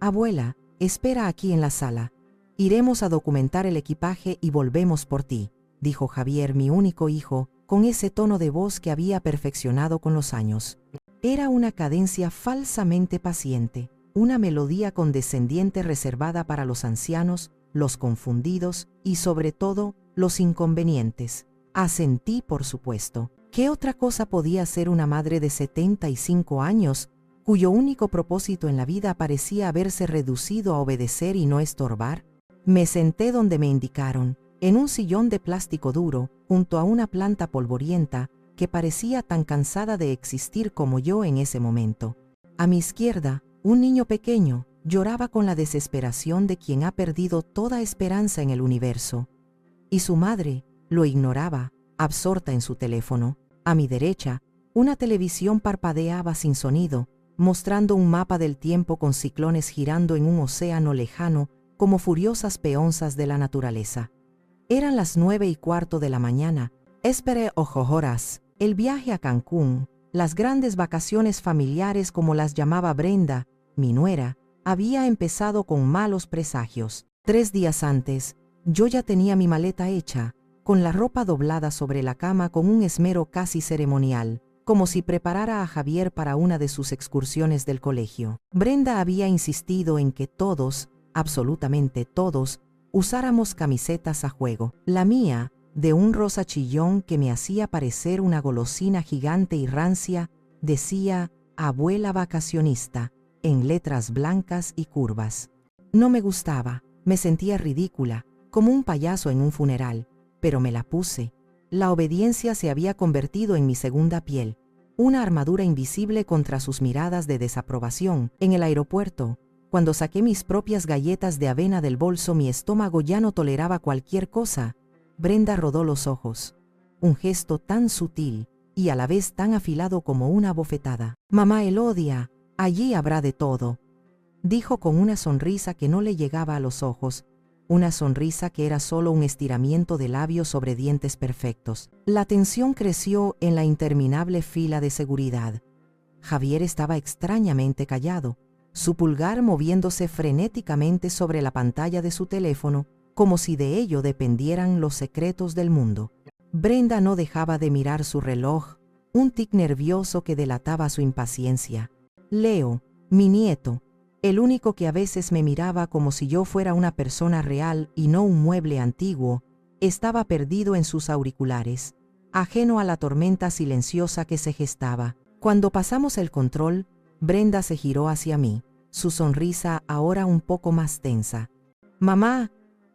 Abuela, espera aquí en la sala. Iremos a documentar el equipaje y volvemos por ti, dijo Javier, mi único hijo, con ese tono de voz que había perfeccionado con los años. Era una cadencia falsamente paciente, una melodía condescendiente reservada para los ancianos, los confundidos y, sobre todo, los inconvenientes. Asentí, por supuesto. ¿Qué otra cosa podía ser una madre de 75 años, cuyo único propósito en la vida parecía haberse reducido a obedecer y no estorbar? Me senté donde me indicaron, en un sillón de plástico duro, junto a una planta polvorienta que parecía tan cansada de existir como yo en ese momento. A mi izquierda, un niño pequeño lloraba con la desesperación de quien ha perdido toda esperanza en el universo. Y su madre lo ignoraba, absorta en su teléfono. A mi derecha, una televisión parpadeaba sin sonido, mostrando un mapa del tiempo con ciclones girando en un océano lejano como furiosas peonzas de la naturaleza. Eran las 9:15 de la mañana, espere 8 horas, el viaje a Cancún, las grandes vacaciones familiares como las llamaba Brenda, mi nuera, había empezado con malos presagios. 3 días antes, yo ya tenía mi maleta hecha, con la ropa doblada sobre la cama con un esmero casi ceremonial, como si preparara a Javier para una de sus excursiones del colegio. Brenda había insistido en que todos, absolutamente todos, usáramos camisetas a juego. La mía, de un rosa chillón que me hacía parecer una golosina gigante y rancia, decía «Abuela vacacionista», en letras blancas y curvas. No me gustaba, me sentía ridícula, como un payaso en un funeral, pero me la puse. La obediencia se había convertido en mi segunda piel, una armadura invisible contra sus miradas de desaprobación. En el aeropuerto, cuando saqué mis propias galletas de avena del bolso, mi estómago ya no toleraba cualquier cosa. Brenda rodó los ojos, un gesto tan sutil y a la vez tan afilado como una bofetada. «Mamá Elodia, allí habrá de todo», dijo con una sonrisa que no le llegaba a los ojos, una sonrisa que era solo un estiramiento de labios sobre dientes perfectos. La tensión creció en la interminable fila de seguridad. Javier estaba extrañamente callado, su pulgar moviéndose frenéticamente sobre la pantalla de su teléfono, como si de ello dependieran los secretos del mundo. Brenda no dejaba de mirar su reloj, un tic nervioso que delataba su impaciencia. Leo, mi nieto, el único que a veces me miraba como si yo fuera una persona real y no un mueble antiguo, estaba perdido en sus auriculares, ajeno a la tormenta silenciosa que se gestaba. Cuando pasamos el control, Brenda se giró hacia mí, su sonrisa ahora un poco más tensa. «Mamá,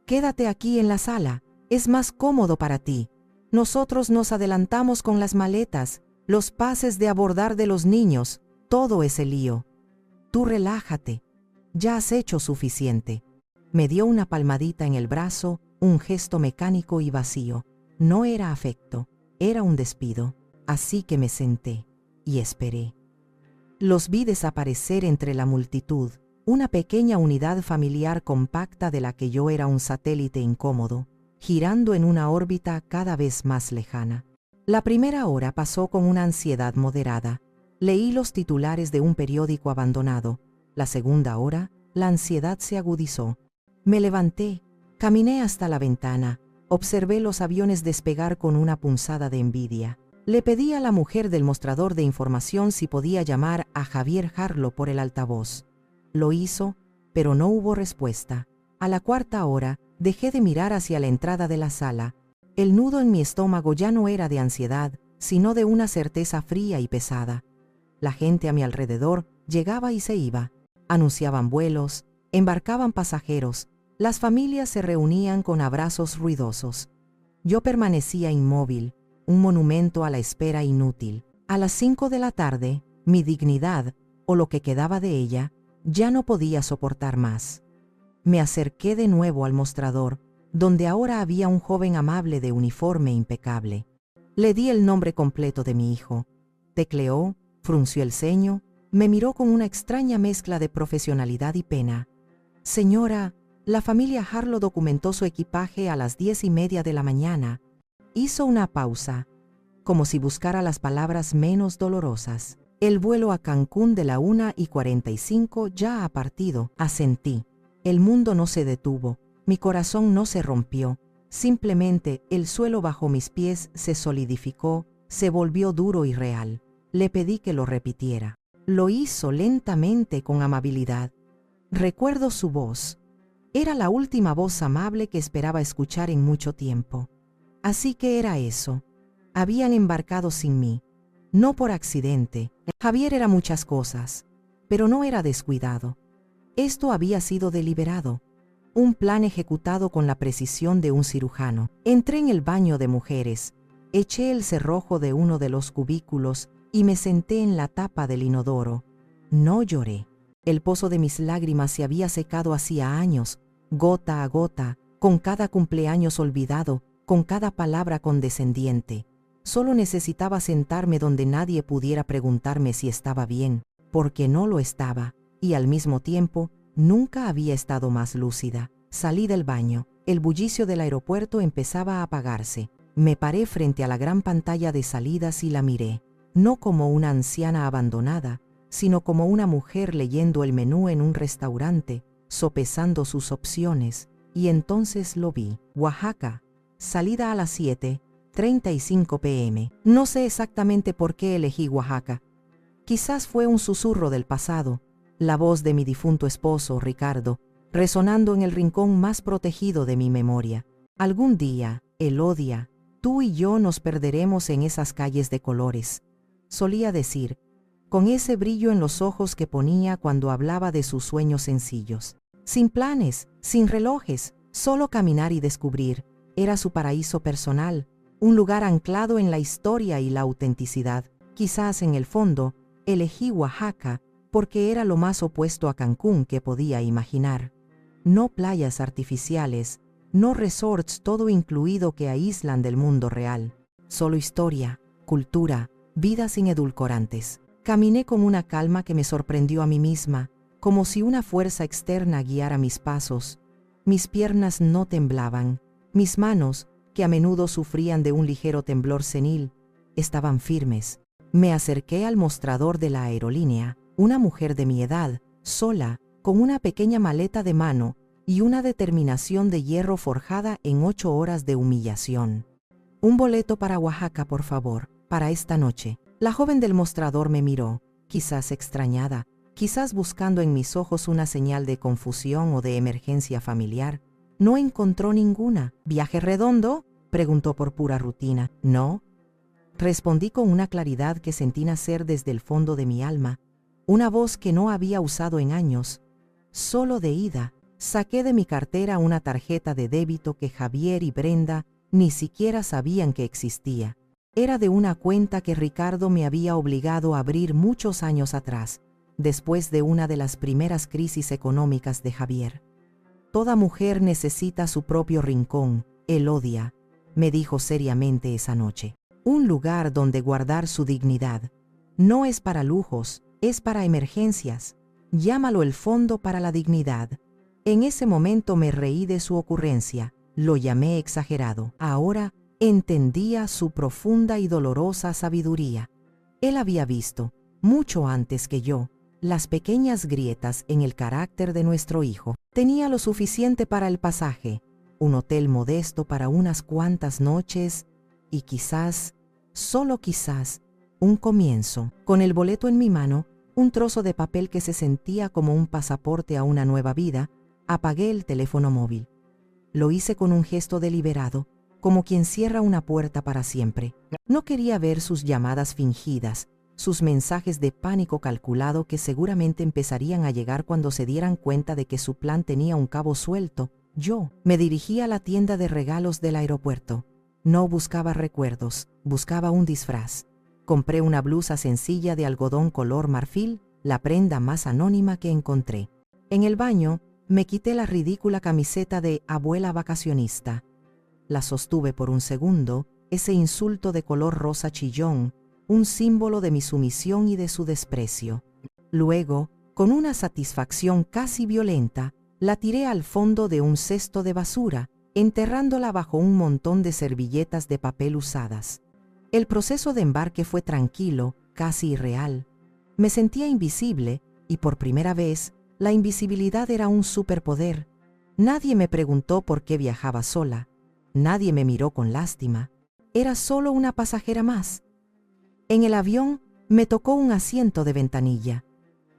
quédate aquí en la sala, es más cómodo para ti. Nosotros nos adelantamos con las maletas, los pases de abordar de los niños, todo ese lío. Tú relájate, ya has hecho suficiente». Me dio una palmadita en el brazo, un gesto mecánico y vacío. No era afecto, era un despido. Así que me senté y esperé. Los vi desaparecer entre la multitud, una pequeña unidad familiar compacta de la que yo era un satélite incómodo, girando en una órbita cada vez más lejana. La primera hora pasó con una ansiedad moderada. Leí los titulares de un periódico abandonado. La segunda hora, la ansiedad se agudizó. Me levanté, caminé hasta la ventana, observé los aviones despegar con una punzada de envidia. Le pedí a la mujer del mostrador de información si podía llamar a Javier Harlow por el altavoz. Lo hizo, pero no hubo respuesta. A la cuarta hora, dejé de mirar hacia la entrada de la sala. El nudo en mi estómago ya no era de ansiedad, sino de una certeza fría y pesada. La gente a mi alrededor llegaba y se iba. Anunciaban vuelos, embarcaban pasajeros, las familias se reunían con abrazos ruidosos. Yo permanecía inmóvil, un monumento a la espera inútil. A las 5 de la tarde, mi dignidad, o lo que quedaba de ella, ya no podía soportar más. Me acerqué de nuevo al mostrador, donde ahora había un joven amable de uniforme impecable. Le di el nombre completo de mi hijo. Tecleó, frunció el ceño, me miró con una extraña mezcla de profesionalidad y pena. «Señora, la familia Harlow documentó su equipaje a las 10:30 de la mañana». Hizo una pausa, como si buscara las palabras menos dolorosas. El vuelo a Cancún de la 1:45 ya ha partido, asentí. El mundo no se detuvo, mi corazón no se rompió, simplemente el suelo bajo mis pies se solidificó, se volvió duro y real. Le pedí que lo repitiera. Lo hizo lentamente con amabilidad. Recuerdo su voz. Era la última voz amable que esperaba escuchar en mucho tiempo. Así que era eso. Habían embarcado sin mí. No por accidente. Javier era muchas cosas, pero no era descuidado. Esto había sido deliberado. Un plan ejecutado con la precisión de un cirujano. Entré en el baño de mujeres, eché el cerrojo de uno de los cubículos y me senté en la tapa del inodoro. No lloré. El pozo de mis lágrimas se había secado hacía años, gota a gota, con cada cumpleaños olvidado, con cada palabra condescendiente. Solo necesitaba sentarme donde nadie pudiera preguntarme si estaba bien, porque no lo estaba, y al mismo tiempo, nunca había estado más lúcida. Salí del baño. El bullicio del aeropuerto empezaba a apagarse. Me paré frente a la gran pantalla de salidas y la miré, no como una anciana abandonada, sino como una mujer leyendo el menú en un restaurante, sopesando sus opciones, y entonces lo vi. Oaxaca, salida a las 7:35 p.m. No sé exactamente por qué elegí Oaxaca. Quizás fue un susurro del pasado, la voz de mi difunto esposo, Ricardo, resonando en el rincón más protegido de mi memoria. Algún día, Elodia, tú y yo nos perderemos en esas calles de colores, solía decir, con ese brillo en los ojos que ponía cuando hablaba de sus sueños sencillos. Sin planes, sin relojes, solo caminar y descubrir. Era su paraíso personal, un lugar anclado en la historia y la autenticidad. Quizás en el fondo, elegí Oaxaca porque era lo más opuesto a Cancún que podía imaginar. No playas artificiales, no resorts todo incluido que aíslan del mundo real. Solo historia, cultura, vida sin edulcorantes. Caminé con una calma que me sorprendió a mí misma, como si una fuerza externa guiara mis pasos. Mis piernas no temblaban, mis manos, que a menudo sufrían de un ligero temblor senil, estaban firmes. Me acerqué al mostrador de la aerolínea, una mujer de mi edad, sola, con una pequeña maleta de mano y una determinación de hierro forjada en 8 horas de humillación. Un boleto para Oaxaca, por favor, para esta noche. La joven del mostrador me miró, quizás extrañada, quizás buscando en mis ojos una señal de confusión o de emergencia familiar. No encontró ninguna. ¿Viaje redondo?, preguntó por pura rutina. No. Respondí con una claridad que sentí nacer desde el fondo de mi alma, una voz que no había usado en años. Solo de ida, saqué de mi cartera una tarjeta de débito que Javier y Brenda ni siquiera sabían que existía. Era de una cuenta que Ricardo me había obligado a abrir muchos años atrás, después de una de las primeras crisis económicas de Javier. Toda mujer necesita su propio rincón, Elodia, me dijo seriamente esa noche. Un lugar donde guardar su dignidad. No es para lujos, es para emergencias. Llámalo el fondo para la dignidad. En ese momento me reí de su ocurrencia, lo llamé exagerado. Ahora entendía su profunda y dolorosa sabiduría. Él había visto, mucho antes que yo, las pequeñas grietas en el carácter de nuestro hijo. Tenía lo suficiente para el pasaje, un hotel modesto para unas cuantas noches y quizás, solo quizás, un comienzo. Con el boleto en mi mano, un trozo de papel que se sentía como un pasaporte a una nueva vida, apagué el teléfono móvil. Lo hice con un gesto deliberado, como quien cierra una puerta para siempre. No quería ver sus llamadas fingidas, sus mensajes de pánico calculado que seguramente empezarían a llegar cuando se dieran cuenta de que su plan tenía un cabo suelto. Yo me dirigí a la tienda de regalos del aeropuerto. No buscaba recuerdos, buscaba un disfraz. Compré una blusa sencilla de algodón color marfil, la prenda más anónima que encontré. En el baño, me quité la ridícula camiseta de abuela vacacionista. La sostuve por un segundo, ese insulto de color rosa chillón, un símbolo de mi sumisión y de su desprecio. Luego, con una satisfacción casi violenta, la tiré al fondo de un cesto de basura, enterrándola bajo un montón de servilletas de papel usadas. El proceso de embarque fue tranquilo, casi irreal. Me sentía invisible y por primera vez la invisibilidad era un superpoder. Nadie me preguntó por qué viajaba sola. Nadie me miró con lástima. Era solo una pasajera más. En el avión me tocó un asiento de ventanilla.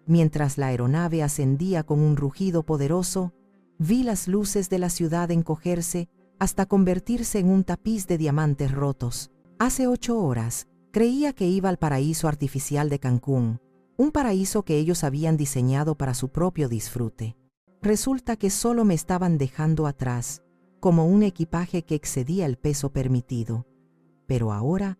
Mientras la aeronave ascendía con un rugido poderoso, vi las luces de la ciudad encogerse hasta convertirse en un tapiz de diamantes rotos. Hace 8 horas, creía que iba al paraíso artificial de Cancún, un paraíso que ellos habían diseñado para su propio disfrute. Resulta que solo me estaban dejando atrás, como un equipaje que excedía el peso permitido. Pero ahora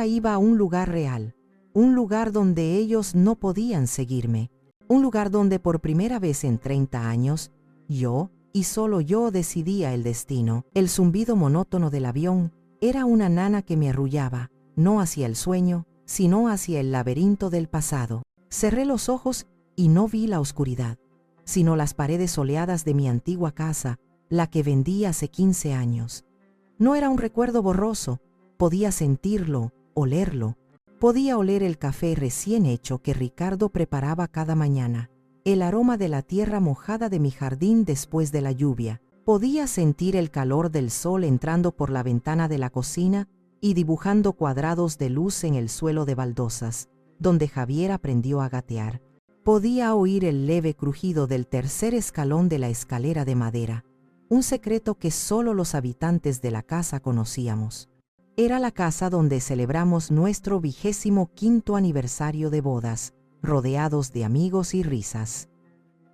iba a un lugar real, un lugar donde ellos no podían seguirme, un lugar donde por primera vez en 30 años, yo y solo yo decidía el destino. El zumbido monótono del avión era una nana que me arrullaba, no hacia el sueño, sino hacia el laberinto del pasado. Cerré los ojos y no vi la oscuridad, sino las paredes soleadas de mi antigua casa, la que vendí hace 15 años. No era un recuerdo borroso, podía sentirlo, olerlo. Podía oler el café recién hecho que Ricardo preparaba cada mañana, el aroma de la tierra mojada de mi jardín después de la lluvia. Podía sentir el calor del sol entrando por la ventana de la cocina y dibujando cuadrados de luz en el suelo de baldosas, donde Javier aprendió a gatear. Podía oír el leve crujido del tercer escalón de la escalera de madera, un secreto que solo los habitantes de la casa conocíamos. Era la casa donde celebramos nuestro 25º aniversario de bodas, rodeados de amigos y risas.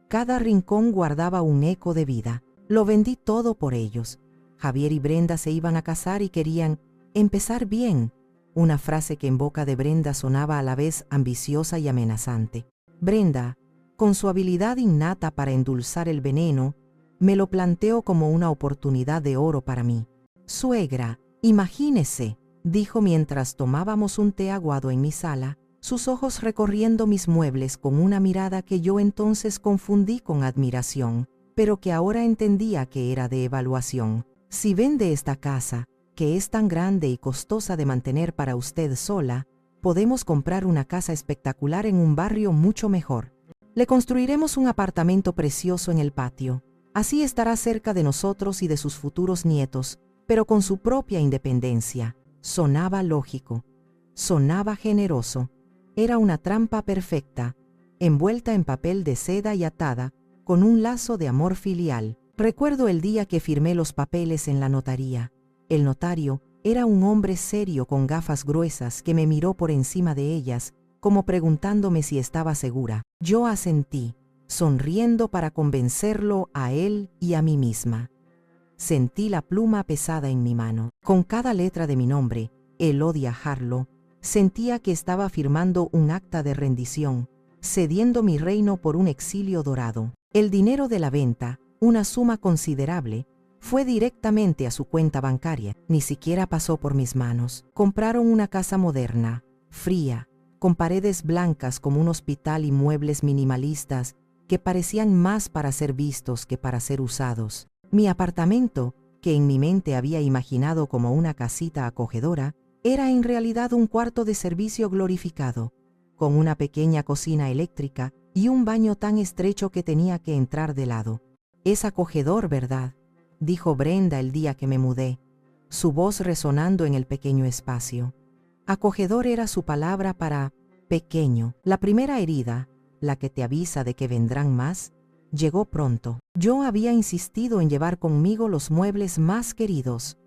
Cada rincón guardaba un eco de vida. Lo vendí todo por ellos. Javier y Brenda se iban a casar y querían empezar bien, una frase que en boca de Brenda sonaba a la vez ambiciosa y amenazante. Brenda, con su habilidad innata para endulzar el veneno, me lo planteó como una oportunidad de oro para mí. Suegra, imagínese, dijo mientras tomábamos un té aguado en mi sala, sus ojos recorriendo mis muebles con una mirada que yo entonces confundí con admiración, pero que ahora entendía que era de evaluación. Si vende esta casa, que es tan grande y costosa de mantener para usted sola, podemos comprar una casa espectacular en un barrio mucho mejor. Le construiremos un apartamento precioso en el patio. Así estará cerca de nosotros y de sus futuros nietos, pero con su propia independencia. Sonaba lógico, sonaba generoso. Era una trampa perfecta, envuelta en papel de seda y atada, con un lazo de amor filial. Recuerdo el día que firmé los papeles en la notaría. El notario era un hombre serio con gafas gruesas que me miró por encima de ellas, como preguntándome si estaba segura. Yo asentí, sonriendo para convencerlo a él y a mí misma. Sentí la pluma pesada en mi mano. Con cada letra de mi nombre, Elodia Harlow, sentía que estaba firmando un acta de rendición, cediendo mi reino por un exilio dorado. El dinero de la venta, una suma considerable, fue directamente a su cuenta bancaria. Ni siquiera pasó por mis manos. Compraron una casa moderna, fría, con paredes blancas como un hospital y muebles minimalistas que parecían más para ser vistos que para ser usados. Mi apartamento, que en mi mente había imaginado como una casita acogedora, era en realidad un cuarto de servicio glorificado, con una pequeña cocina eléctrica y un baño tan estrecho que tenía que entrar de lado. Es acogedor, ¿verdad?, dijo Brenda el día que me mudé, su voz resonando en el pequeño espacio. Acogedor era su palabra para pequeño. La primera herida, la que te avisa de que vendrán más, llegó pronto. Yo había insistido en llevar conmigo los muebles más queridos.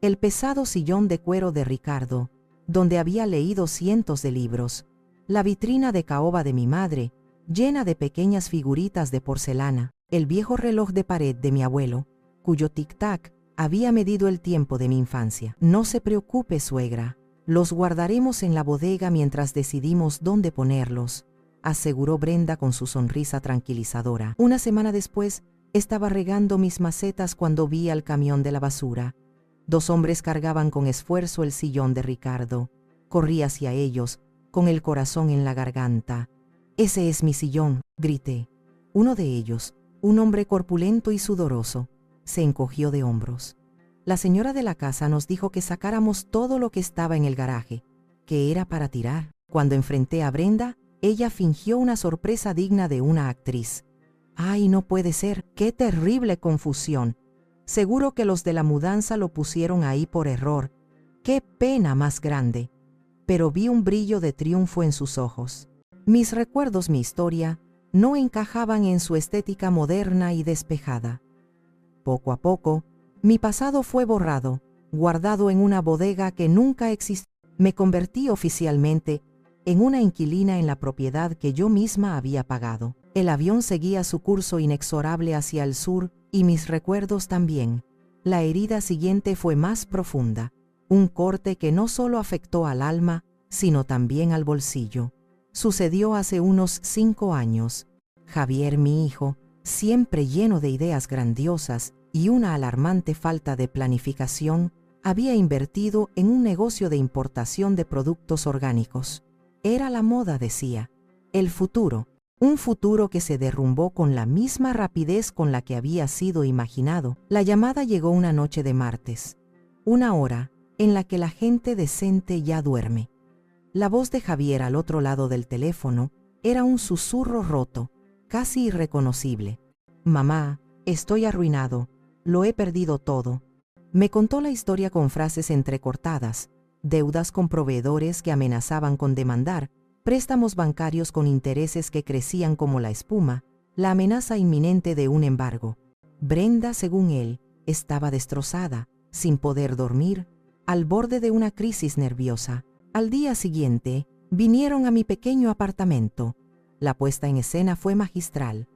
El pesado sillón de cuero de Ricardo, donde había leído cientos de libros. La vitrina de caoba de mi madre, llena de pequeñas figuritas de porcelana. El viejo reloj de pared de mi abuelo, cuyo tic-tac había medido el tiempo de mi infancia. No se preocupe, suegra. Los guardaremos en la bodega mientras decidimos dónde ponerlos, aseguró Brenda con su sonrisa tranquilizadora. Una semana después, estaba regando mis macetas cuando vi al camión de la basura. 2 hombres cargaban con esfuerzo el sillón de Ricardo. Corrí hacia ellos, con el corazón en la garganta. «Ese es mi sillón», grité. Uno de ellos, un hombre corpulento y sudoroso, se encogió de hombros. La señora de la casa nos dijo que sacáramos todo lo que estaba en el garaje, que era para tirar. Cuando enfrenté a Brenda, Ella fingió una sorpresa digna de una actriz. ¡Ay, no puede ser! ¡Qué terrible confusión! Seguro que los de la mudanza lo pusieron ahí por error. ¡Qué pena más grande! Pero vi un brillo de triunfo en sus ojos. Mis recuerdos, mi historia, no encajaban en su estética moderna y despejada. Poco a poco, mi pasado fue borrado, guardado en una bodega que nunca existió. Me convertí oficialmente en una inquilina en la propiedad que yo misma había pagado. El avión seguía su curso inexorable hacia el sur y mis recuerdos también. La herida siguiente fue más profunda, un corte que no solo afectó al alma, sino también al bolsillo. Sucedió hace unos 5 años. Javier, mi hijo, siempre lleno de ideas grandiosas y una alarmante falta de planificación, había invertido en un negocio de importación de productos orgánicos. Era la moda, decía. El futuro. Un futuro que se derrumbó con la misma rapidez con la que había sido imaginado. La llamada llegó una noche de martes. Una hora en la que la gente decente ya duerme. La voz de Javier al otro lado del teléfono era un susurro roto, casi irreconocible. «Mamá, estoy arruinado. Lo he perdido todo». Me contó la historia con frases entrecortadas, deudas con proveedores que amenazaban con demandar, préstamos bancarios con intereses que crecían como la espuma, la amenaza inminente de un embargo. Brenda, según él, estaba destrozada, sin poder dormir, al borde de una crisis nerviosa. Al día siguiente, vinieron a mi pequeño apartamento. La puesta en escena fue magistral.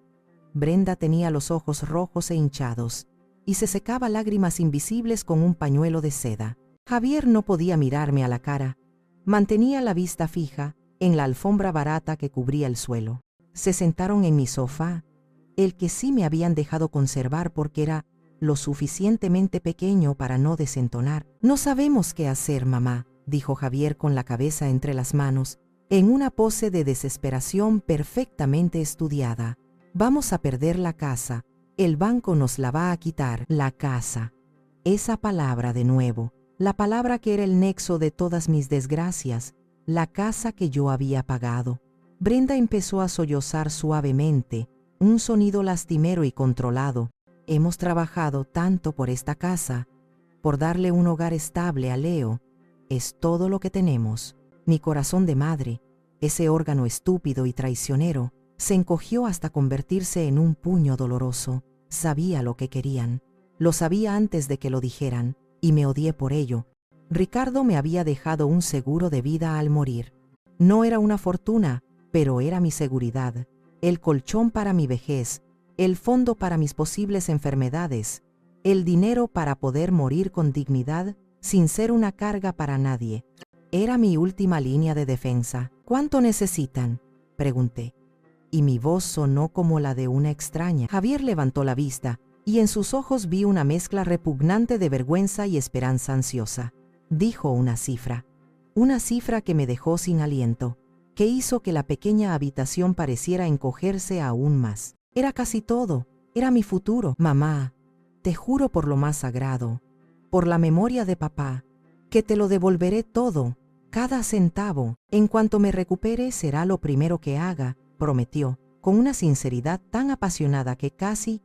Brenda tenía los ojos rojos e hinchados, y se secaba lágrimas invisibles con un pañuelo de seda. Javier no podía mirarme a la cara. Mantenía la vista fija en la alfombra barata que cubría el suelo. Se sentaron en mi sofá, el que sí me habían dejado conservar porque era lo suficientemente pequeño para no desentonar. «No sabemos qué hacer, mamá», dijo Javier con la cabeza entre las manos, en una pose de desesperación perfectamente estudiada. «Vamos a perder la casa. El banco nos la va a quitar». La casa. Esa palabra de nuevo, la palabra que era el nexo de todas mis desgracias, la casa que yo había pagado. Brenda empezó a sollozar suavemente, un sonido lastimero y controlado. «Hemos trabajado tanto por esta casa, por darle un hogar estable a Leo. Es todo lo que tenemos». Mi corazón de madre, ese órgano estúpido y traicionero, se encogió hasta convertirse en un puño doloroso. Sabía lo que querían. Lo sabía antes de que lo dijeran, y me odié por ello. Ricardo me había dejado un seguro de vida al morir. No era una fortuna, pero era mi seguridad, el colchón para mi vejez, el fondo para mis posibles enfermedades, el dinero para poder morir con dignidad sin ser una carga para nadie. Era mi última línea de defensa. «¿Cuánto necesitan?», pregunté, y mi voz sonó como la de una extraña. Javier levantó la vista, y en sus ojos vi una mezcla repugnante de vergüenza y esperanza ansiosa. Dijo una cifra que me dejó sin aliento, que hizo que la pequeña habitación pareciera encogerse aún más. Era casi todo, era mi futuro. «Mamá, te juro por lo más sagrado, por la memoria de papá, que te lo devolveré todo, cada centavo. En cuanto me recupere será lo primero que haga», prometió, con una sinceridad tan apasionada que casi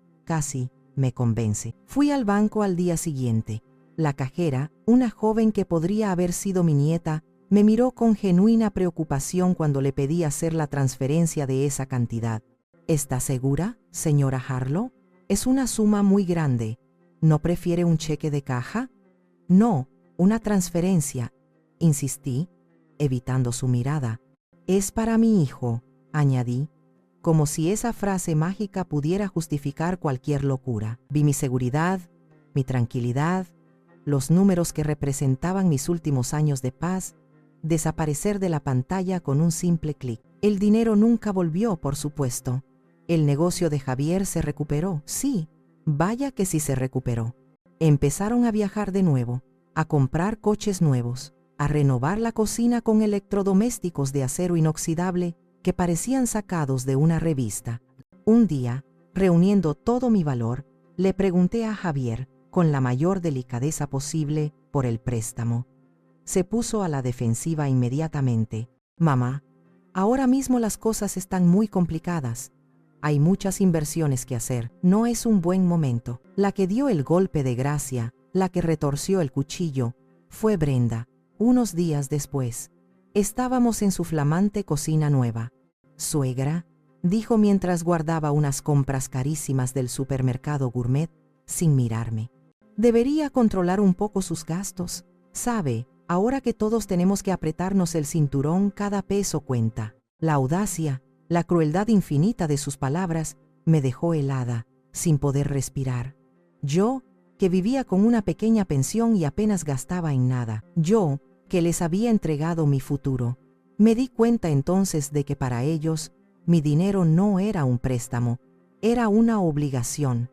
me convence. Fui al banco al día siguiente. La cajera, una joven que podría haber sido mi nieta, me miró con genuina preocupación cuando le pedí hacer la transferencia de esa cantidad. «¿Está segura, señora Harlow? Es una suma muy grande. ¿No prefiere un cheque de caja?» «No, una transferencia», insistí, evitando su mirada. «Es para mi hijo», añadí, como si esa frase mágica pudiera justificar cualquier locura. Vi mi seguridad, mi tranquilidad, los números que representaban mis últimos años de paz, desaparecer de la pantalla con un simple clic. El dinero nunca volvió, por supuesto. El negocio de Javier se recuperó, sí, vaya que sí se recuperó. Empezaron a viajar de nuevo, a comprar coches nuevos, a renovar la cocina con electrodomésticos de acero inoxidable que parecían sacados de una revista. Un día, reuniendo todo mi valor, le pregunté a Javier, con la mayor delicadeza posible, por el préstamo. Se puso a la defensiva inmediatamente. «Mamá, Ahora mismo las cosas están muy complicadas. Hay muchas inversiones que hacer. No es un buen momento. La que dio el golpe de gracia, la que retorció el cuchillo, fue Brenda. Unos días después, estábamos en su flamante cocina nueva. «Suegra», dijo mientras guardaba unas compras carísimas del supermercado gourmet, sin mirarme. «Debería controlar un poco sus gastos. Sabe, ahora que todos tenemos que apretarnos el cinturón, cada peso cuenta». La audacia, la crueldad infinita de sus palabras, me dejó helada, sin poder respirar. Yo, que vivía con una pequeña pensión y apenas gastaba en nada. Yo, que les había entregado mi futuro. Me di cuenta entonces de que para ellos, mi dinero no era un préstamo, era una obligación.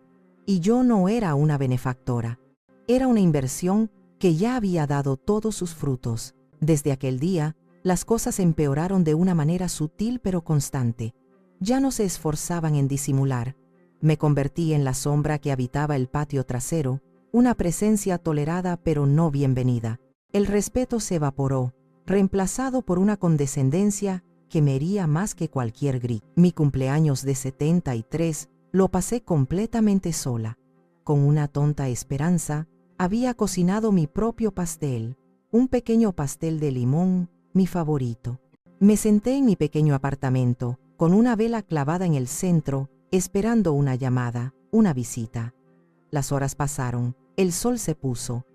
Y yo no era una benefactora. Era una inversión que ya había dado todos sus frutos. Desde aquel día, las cosas empeoraron de una manera sutil pero constante. Ya no se esforzaban en disimular. Me convertí en la sombra que habitaba el patio trasero, una presencia tolerada pero no bienvenida. El respeto se evaporó, reemplazado por una condescendencia que me hería más que cualquier grito. Mi cumpleaños de 73 lo pasé completamente sola. Con una tonta esperanza, había cocinado mi propio pastel, un pequeño pastel de limón, mi favorito. Me senté en mi pequeño apartamento, con una vela clavada en el centro, esperando una llamada, una visita. Las horas pasaron, el sol se puso,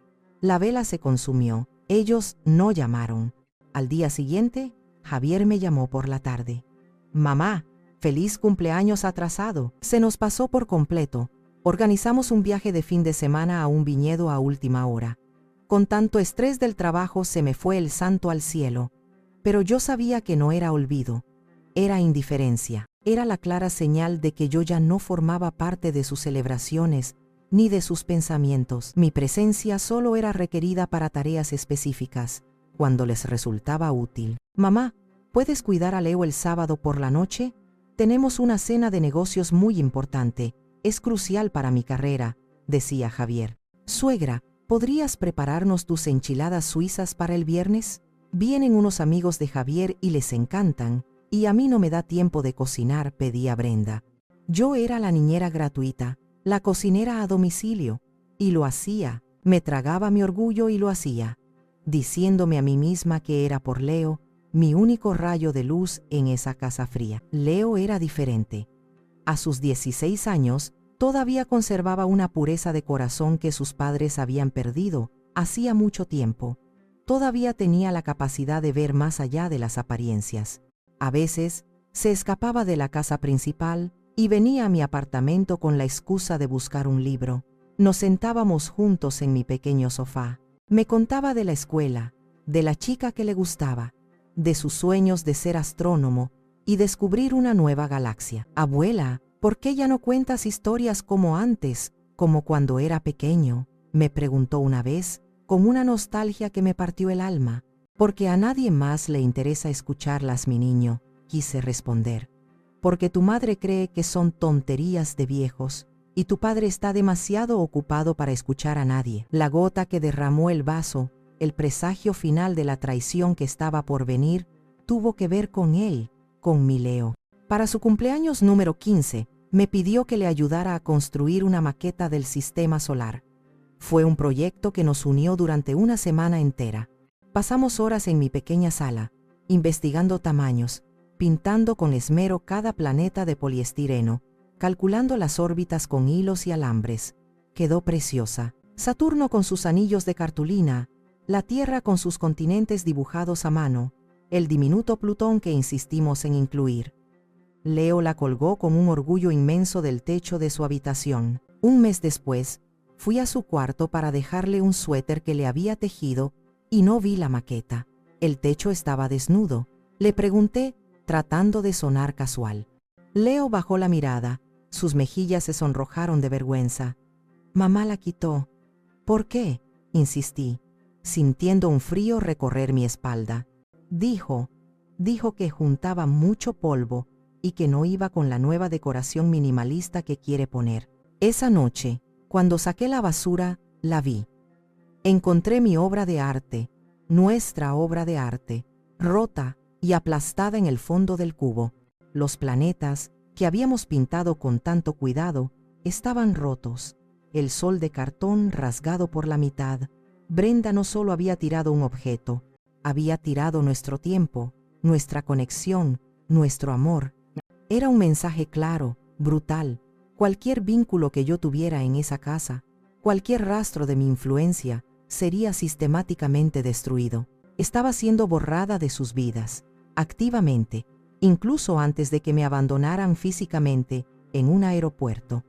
la vela se consumió, ellos no llamaron. Al día siguiente, Javier me llamó por la tarde. «Mamá, feliz cumpleaños atrasado». Se nos pasó por completo. Organizamos un viaje de fin de semana a un viñedo a última hora. Con tanto estrés del trabajo se me fue el santo al cielo. Pero yo sabía que no era olvido, era indiferencia. Era la clara señal de que yo ya no formaba parte de sus celebraciones, ni de sus pensamientos. Mi presencia solo era requerida para tareas específicas, cuando les resultaba útil. «Mamá, ¿puedes cuidar a Leo el sábado por la noche? Tenemos una cena de negocios muy importante. Es crucial para mi carrera», decía Javier. «Suegra, ¿podrías prepararnos tus enchiladas suizas para el viernes? Vienen unos amigos de Javier y les encantan, y a mí no me da tiempo de cocinar», pedía Brenda. Yo era la niñera gratuita, la cocinera a domicilio, y lo hacía. Me tragaba mi orgullo y lo hacía, diciéndome a mí misma que era por Leo, mi único rayo de luz en esa casa fría. Leo era diferente. A sus 16 años, todavía conservaba una pureza de corazón que sus padres habían perdido hacía mucho tiempo. Todavía tenía la capacidad de ver más allá de las apariencias. A veces, se escapaba de la casa principal y venía a mi apartamento con la excusa de buscar un libro. Nos sentábamos juntos en mi pequeño sofá. Me contaba de la escuela, de la chica que le gustaba, de sus sueños de ser astrónomo y descubrir una nueva galaxia. «Abuela, ¿por qué ya no cuentas historias como antes, como cuando era pequeño?», me preguntó una vez, con una nostalgia que me partió el alma. «Porque a nadie más le interesa escucharlas, mi niño», quise responder. «Porque tu madre cree que son tonterías de viejos, y tu padre está demasiado ocupado para escuchar a nadie». La gota que derramó el vaso, el presagio final de la traición que estaba por venir, tuvo que ver con él, con mi Leo. Para su cumpleaños número 15, me pidió que le ayudara a construir una maqueta del sistema solar. Fue un proyecto que nos unió durante una semana entera. Pasamos horas en mi pequeña sala, investigando tamaños, pintando con esmero cada planeta de poliestireno, calculando las órbitas con hilos y alambres. Quedó preciosa. Saturno con sus anillos de cartulina, la Tierra con sus continentes dibujados a mano, el diminuto Plutón que insistimos en incluir. Leo la colgó con un orgullo inmenso del techo de su habitación. Un mes después, fui a su cuarto para dejarle un suéter que le había tejido y no vi la maqueta. El techo estaba desnudo. Le pregunté, tratando de sonar casual. Leo bajó la mirada. Sus mejillas se sonrojaron de vergüenza. «Mamá la quitó». «¿Por qué?», insistí, sintiendo un frío recorrer mi espalda. Dijo que juntaba mucho polvo y que no iba con la nueva decoración minimalista que quiere poner. Esa noche, cuando saqué la basura, la vi. Encontré mi obra de arte, nuestra obra de arte, rota y aplastada en el fondo del cubo. Los planetas, que habíamos pintado con tanto cuidado, estaban rotos. El sol de cartón rasgado por la mitad. Brenda no solo había tirado un objeto, había tirado nuestro tiempo, nuestra conexión, nuestro amor. Era un mensaje claro, brutal. Cualquier vínculo que yo tuviera en esa casa, cualquier rastro de mi influencia, sería sistemáticamente destruido. Estaba siendo borrada de sus vidas, activamente, incluso antes de que me abandonaran físicamente en un aeropuerto.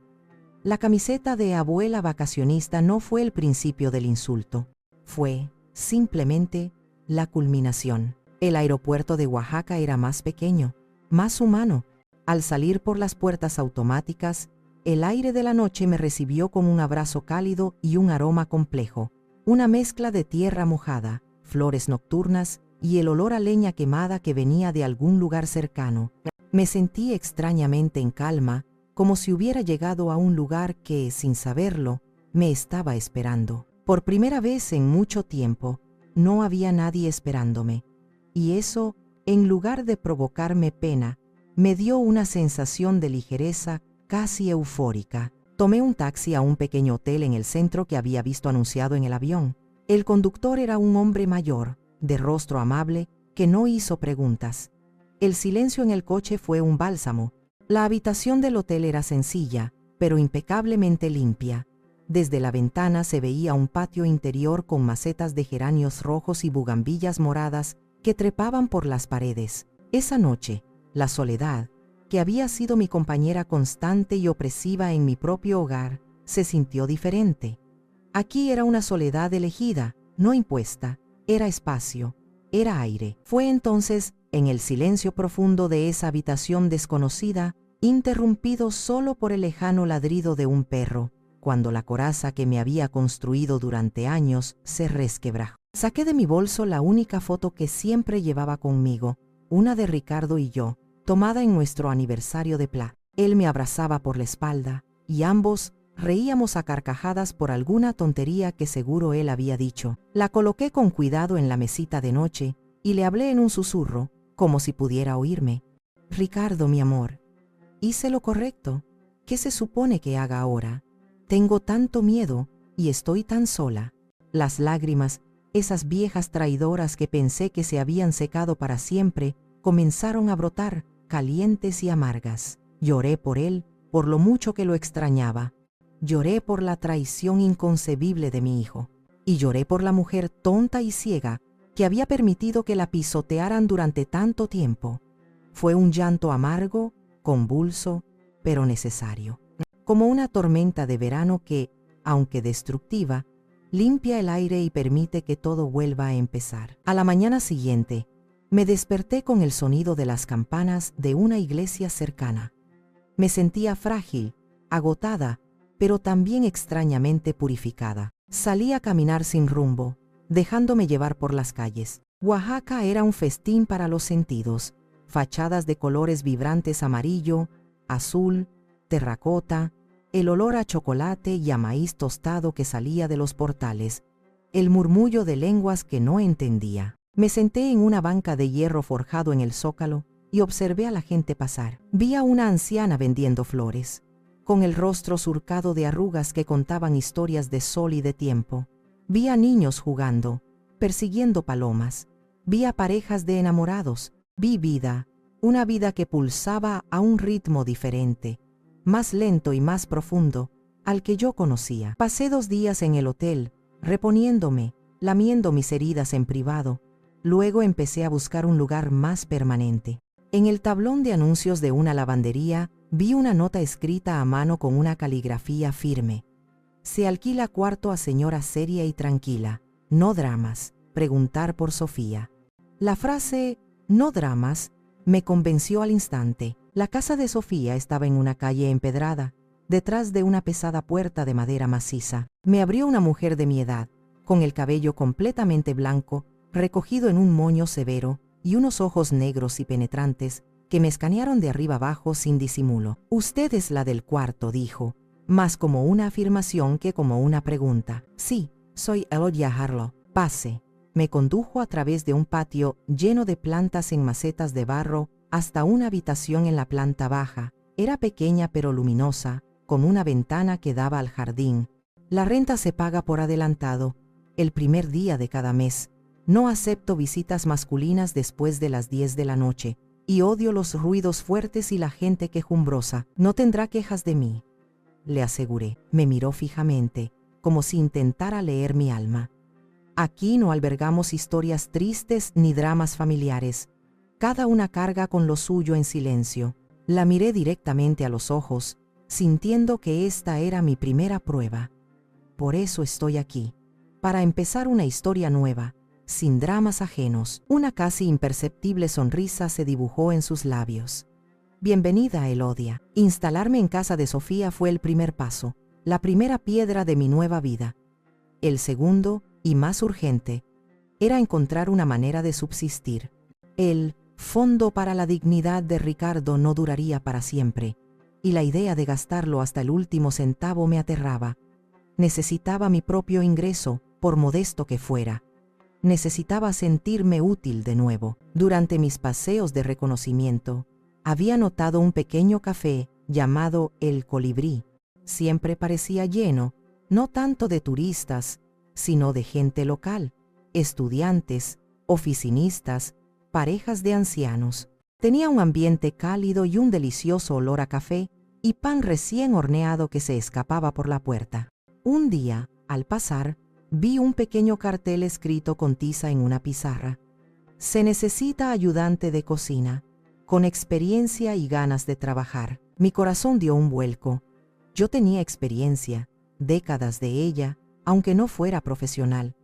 La camiseta de abuela vacacionista no fue el principio del insulto, fue, simplemente, la culminación. El aeropuerto de Oaxaca era más pequeño, más humano. Al salir por las puertas automáticas, el aire de la noche me recibió con un abrazo cálido y un aroma complejo, una mezcla de tierra mojada, flores nocturnas y el olor a leña quemada que venía de algún lugar cercano. Me sentí extrañamente en calma, como si hubiera llegado a un lugar que, sin saberlo, me estaba esperando. Por primera vez en mucho tiempo, no había nadie esperándome, y eso, en lugar de provocarme pena, me dio una sensación de ligereza casi eufórica. Tomé un taxi a un pequeño hotel en el centro que había visto anunciado en el avión. El conductor era un hombre mayor, de rostro amable, que no hizo preguntas. El silencio en el coche fue un bálsamo. La habitación del hotel era sencilla, pero impecablemente limpia. Desde la ventana se veía un patio interior con macetas de geranios rojos y bugambillas moradas que trepaban por las paredes. Esa noche, la soledad, que había sido mi compañera constante y opresiva en mi propio hogar, se sintió diferente. Aquí era una soledad elegida, no impuesta, era espacio, era aire. Fue entonces, en el silencio profundo de esa habitación desconocida, interrumpido solo por el lejano ladrido de un perro, cuando la coraza que me había construido durante años se resquebrajó. Saqué de mi bolso la única foto que siempre llevaba conmigo, una de Ricardo y yo, tomada en nuestro aniversario de plata. Él me abrazaba por la espalda, y ambos reíamos a carcajadas por alguna tontería que seguro él había dicho. La coloqué con cuidado en la mesita de noche, y le hablé en un susurro, como si pudiera oírme. Ricardo, mi amor, hice lo correcto. ¿Qué se supone que haga ahora? Tengo tanto miedo, y estoy tan sola. Las lágrimas, esas viejas traidoras que pensé que se habían secado para siempre, comenzaron a brotar, calientes y amargas. Lloré por él, por lo mucho que lo extrañaba. Lloré por la traición inconcebible de mi hijo. Y lloré por la mujer tonta y ciega que había permitido que la pisotearan durante tanto tiempo. Fue un llanto amargo, convulso, pero necesario. Como una tormenta de verano que, aunque destructiva, limpia el aire y permite que todo vuelva a empezar. A la mañana siguiente, me desperté con el sonido de las campanas de una iglesia cercana. Me sentía frágil, agotada, pero también extrañamente purificada. Salí a caminar sin rumbo, dejándome llevar por las calles. Oaxaca era un festín para los sentidos, fachadas de colores vibrantes amarillo, azul, terracota, el olor a chocolate y a maíz tostado que salía de los portales, el murmullo de lenguas que no entendía. Me senté en una banca de hierro forjado en el zócalo y observé a la gente pasar. Vi a una anciana vendiendo flores, con el rostro surcado de arrugas que contaban historias de sol y de tiempo. Vi a niños jugando, persiguiendo palomas. Vi a parejas de enamorados. Vi vida, una vida que pulsaba a un ritmo diferente, más lento y más profundo, al que yo conocía. Pasé 2 días en el hotel, reponiéndome, lamiendo mis heridas en privado. Luego empecé a buscar un lugar más permanente. En el tablón de anuncios de una lavandería, vi una nota escrita a mano con una caligrafía firme. Se alquila cuarto a señora seria y tranquila. No dramas. Preguntar por Sofía. La frase, no dramas, me convenció al instante. La casa de Sofía estaba en una calle empedrada, detrás de una pesada puerta de madera maciza. Me abrió una mujer de mi edad, con el cabello completamente blanco, recogido en un moño severo, y unos ojos negros y penetrantes, que me escanearon de arriba abajo sin disimulo. «Usted es la del cuarto», dijo, más como una afirmación que como una pregunta. «Sí, soy Elodia Harlow. Pase». Me condujo a través de un patio lleno de plantas en macetas de barro hasta una habitación en la planta baja. Era pequeña pero luminosa, con una ventana que daba al jardín. La renta se paga por adelantado, el primer día de cada mes. No acepto visitas masculinas después de las 10 de la noche, y odio los ruidos fuertes y la gente quejumbrosa. No tendrá quejas de mí, le aseguré. Me miró fijamente, como si intentara leer mi alma. Aquí no albergamos historias tristes ni dramas familiares. Cada una carga con lo suyo en silencio. La miré directamente a los ojos, sintiendo que esta era mi primera prueba. Por eso estoy aquí, para empezar una historia nueva, sin dramas ajenos. Una casi imperceptible sonrisa se dibujó en sus labios. Bienvenida, Elodia. Instalarme en casa de Sofía fue el primer paso, la primera piedra de mi nueva vida. El segundo, y más urgente, era encontrar una manera de subsistir. El fondo para la dignidad de Ricardo no duraría para siempre, y la idea de gastarlo hasta el último centavo me aterraba. Necesitaba mi propio ingreso, por modesto que fuera. Necesitaba sentirme útil de nuevo. Durante mis paseos de reconocimiento, había notado un pequeño café llamado El Colibrí. Siempre parecía lleno, no tanto de turistas, sino de gente local, estudiantes, oficinistas, parejas de ancianos. Tenía un ambiente cálido y un delicioso olor a café y pan recién horneado que se escapaba por la puerta. Un día, al pasar, vi un pequeño cartel escrito con tiza en una pizarra. Se necesita ayudante de cocina, con experiencia y ganas de trabajar. Mi corazón dio un vuelco. Yo tenía experiencia, décadas de ella, aunque no fuera profesional,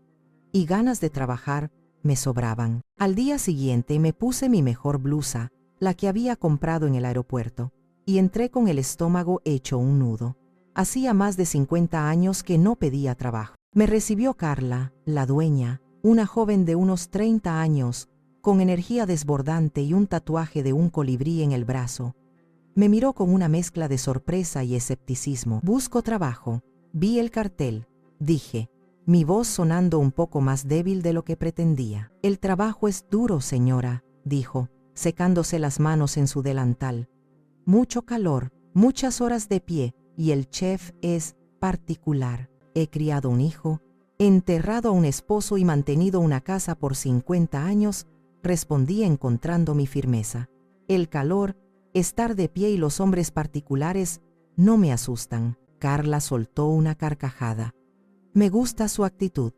y ganas de trabajar me sobraban. Al día siguiente me puse mi mejor blusa, la que había comprado en el aeropuerto, y entré con el estómago hecho un nudo. Hacía más de 50 años que no pedía trabajo. Me recibió Carla, la dueña, una joven de unos 30 años, con energía desbordante y un tatuaje de un colibrí en el brazo. Me miró con una mezcla de sorpresa y escepticismo. Busco trabajo. Vi el cartel, dije, mi voz sonando un poco más débil de lo que pretendía. El trabajo es duro, señora, dijo, secándose las manos en su delantal. Mucho calor, muchas horas de pie, y el chef es particular. He criado un hijo, enterrado a un esposo y mantenido una casa por 50 años, respondí encontrando mi firmeza. El calor, estar de pie y los hombres particulares no me asustan. Carla soltó una carcajada. Me gusta su actitud.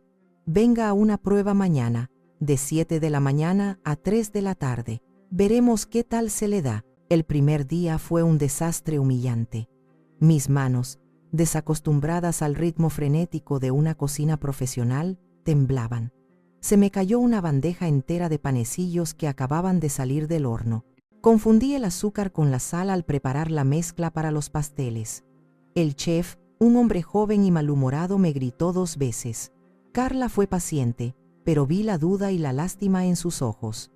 Venga a una prueba mañana, de 7 de la mañana a 3 de la tarde. Veremos qué tal se le da. El primer día fue un desastre humillante. Mis manos, desacostumbradas al ritmo frenético de una cocina profesional, temblaban. Se me cayó una bandeja entera de panecillos que acababan de salir del horno. Confundí el azúcar con la sal al preparar la mezcla para los pasteles. El chef, un hombre joven y malhumorado, me gritó 2 veces. Carla fue paciente, pero vi la duda y la lástima en sus ojos.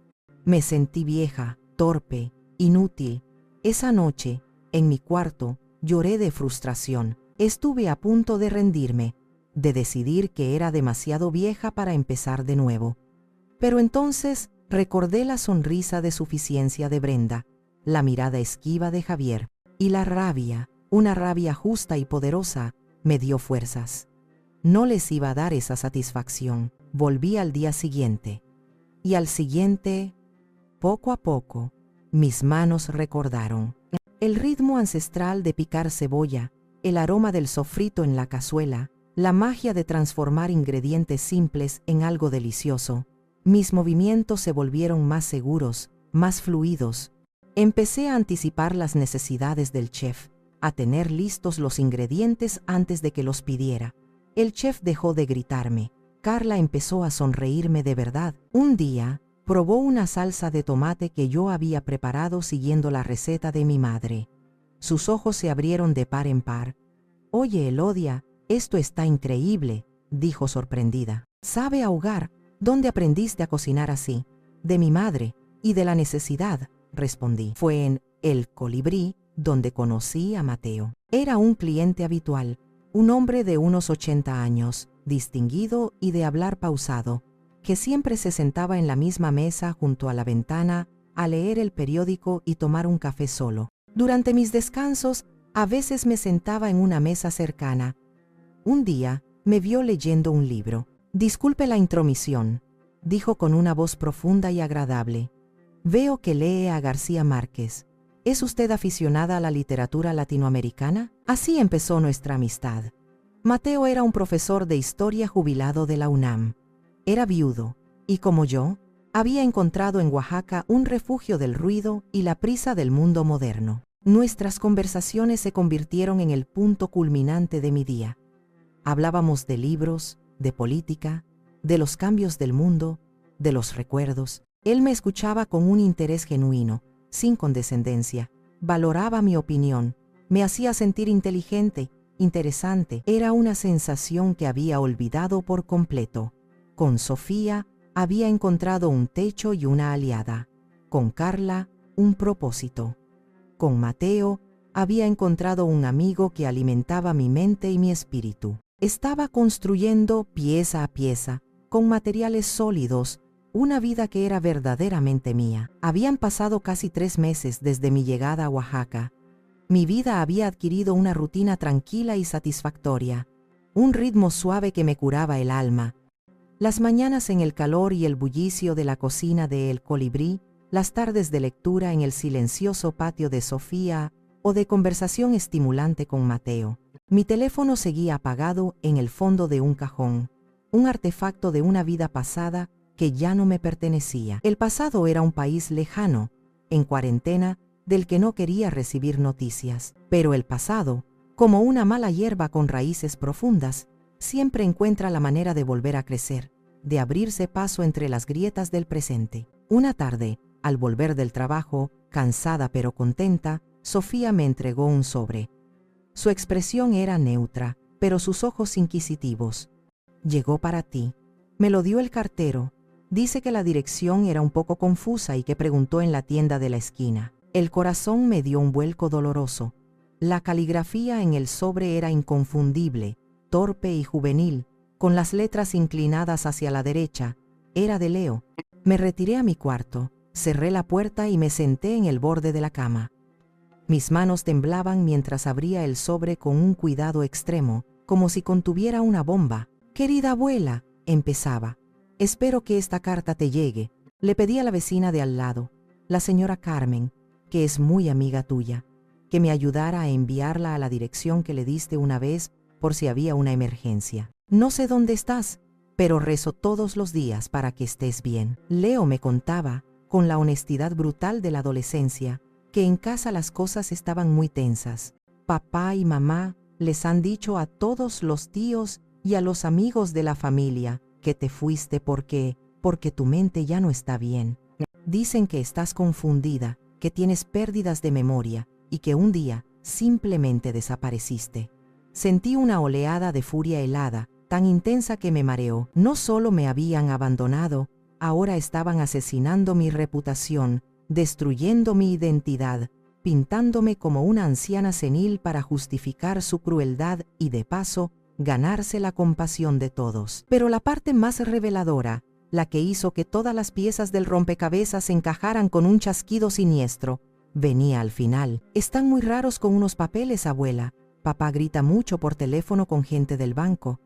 Me sentí vieja, torpe, inútil. Esa noche, en mi cuarto, lloré de frustración. Estuve a punto de rendirme, de decidir que era demasiado vieja para empezar de nuevo. Pero entonces recordé la sonrisa de suficiencia de Brenda, la mirada esquiva de Javier, y la rabia, una rabia justa y poderosa, me dio fuerzas. No les iba a dar esa satisfacción. Volví al día siguiente. Y al siguiente, poco a poco, mis manos recordaron el ritmo ancestral de picar cebolla, el aroma del sofrito en la cazuela, la magia de transformar ingredientes simples en algo delicioso. Mis movimientos se volvieron más seguros, más fluidos. Empecé a anticipar las necesidades del chef, a tener listos los ingredientes antes de que los pidiera. El chef dejó de gritarme. Carla empezó a sonreírme de verdad. Un día, probó una salsa de tomate que yo había preparado siguiendo la receta de mi madre. Sus ojos se abrieron de par en par. «Oye, Elodia, esto está increíble», dijo sorprendida. «¿Sabe ahogar? ¿Dónde aprendiste a cocinar así?» «De mi madre y de la necesidad», respondí. Fue en El Colibrí donde conocí a Mateo. Era un cliente habitual, un hombre de unos 80 años, distinguido y de hablar pausado. que siempre se sentaba en la misma mesa junto a la ventana a leer el periódico y tomar un café solo. Durante mis descansos, a veces me sentaba en una mesa cercana. Un día, me vio leyendo un libro. «Disculpe la intromisión», dijo con una voz profunda y agradable. «Veo que lee a García Márquez. ¿Es usted aficionada a la literatura latinoamericana?» Así empezó nuestra amistad. Mateo era un profesor de historia jubilado de la UNAM. Era viudo, y como yo, había encontrado en Oaxaca un refugio del ruido y la prisa del mundo moderno. Nuestras conversaciones se convirtieron en el punto culminante de mi día. Hablábamos de libros, de política, de los cambios del mundo, de los recuerdos. Él me escuchaba con un interés genuino, sin condescendencia. Valoraba mi opinión, me hacía sentir inteligente, interesante. Era una sensación que había olvidado por completo. Con Sofía había encontrado un techo y una aliada. Con Carla, un propósito. Con Mateo había encontrado un amigo que alimentaba mi mente y mi espíritu. Estaba construyendo pieza a pieza, con materiales sólidos, una vida que era verdaderamente mía. Habían pasado casi 3 meses desde mi llegada a Oaxaca. Mi vida había adquirido una rutina tranquila y satisfactoria, un ritmo suave que me curaba el alma. Las mañanas en el calor y el bullicio de la cocina de El Colibrí, las tardes de lectura en el silencioso patio de Sofía o de conversación estimulante con Mateo. Mi teléfono seguía apagado en el fondo de un cajón, un artefacto de una vida pasada que ya no me pertenecía. El pasado era un país lejano, en cuarentena, del que no quería recibir noticias. Pero el pasado, como una mala hierba con raíces profundas, siempre encuentra la manera de volver a crecer, de abrirse paso entre las grietas del presente. Una tarde, al volver del trabajo, cansada pero contenta, Sofía me entregó un sobre. Su expresión era neutra, pero sus ojos inquisitivos. «Llegó para ti». Me lo dio el cartero. Dice que la dirección era un poco confusa y que preguntó en la tienda de la esquina. El corazón me dio un vuelco doloroso. La caligrafía en el sobre era inconfundible, torpe y juvenil, con las letras inclinadas hacia la derecha. Era de Leo. Me retiré a mi cuarto, cerré la puerta y me senté en el borde de la cama. Mis manos temblaban mientras abría el sobre con un cuidado extremo, como si contuviera una bomba. «Querida abuela», empezaba, «espero que esta carta te llegue». Le pedí a la vecina de al lado, la señora Carmen, que es muy amiga tuya, que me ayudara a enviarla a la dirección que le diste una vez por si había una emergencia. «No sé dónde estás, pero rezo todos los días para que estés bien». Leo me contaba, con la honestidad brutal de la adolescencia, que en casa las cosas estaban muy tensas. Papá y mamá les han dicho a todos los tíos y a los amigos de la familia que te fuiste porque tu mente ya no está bien. Dicen que estás confundida, que tienes pérdidas de memoria y que un día simplemente desapareciste. Sentí una oleada de furia helada, tan intensa que me mareó. No solo me habían abandonado, ahora estaban asesinando mi reputación, destruyendo mi identidad, pintándome como una anciana senil para justificar su crueldad y, de paso, ganarse la compasión de todos. Pero la parte más reveladora, la que hizo que todas las piezas del rompecabezas encajaran con un chasquido siniestro, venía al final. «Están muy raros con unos papeles, abuela. Papá grita mucho por teléfono con gente del banco.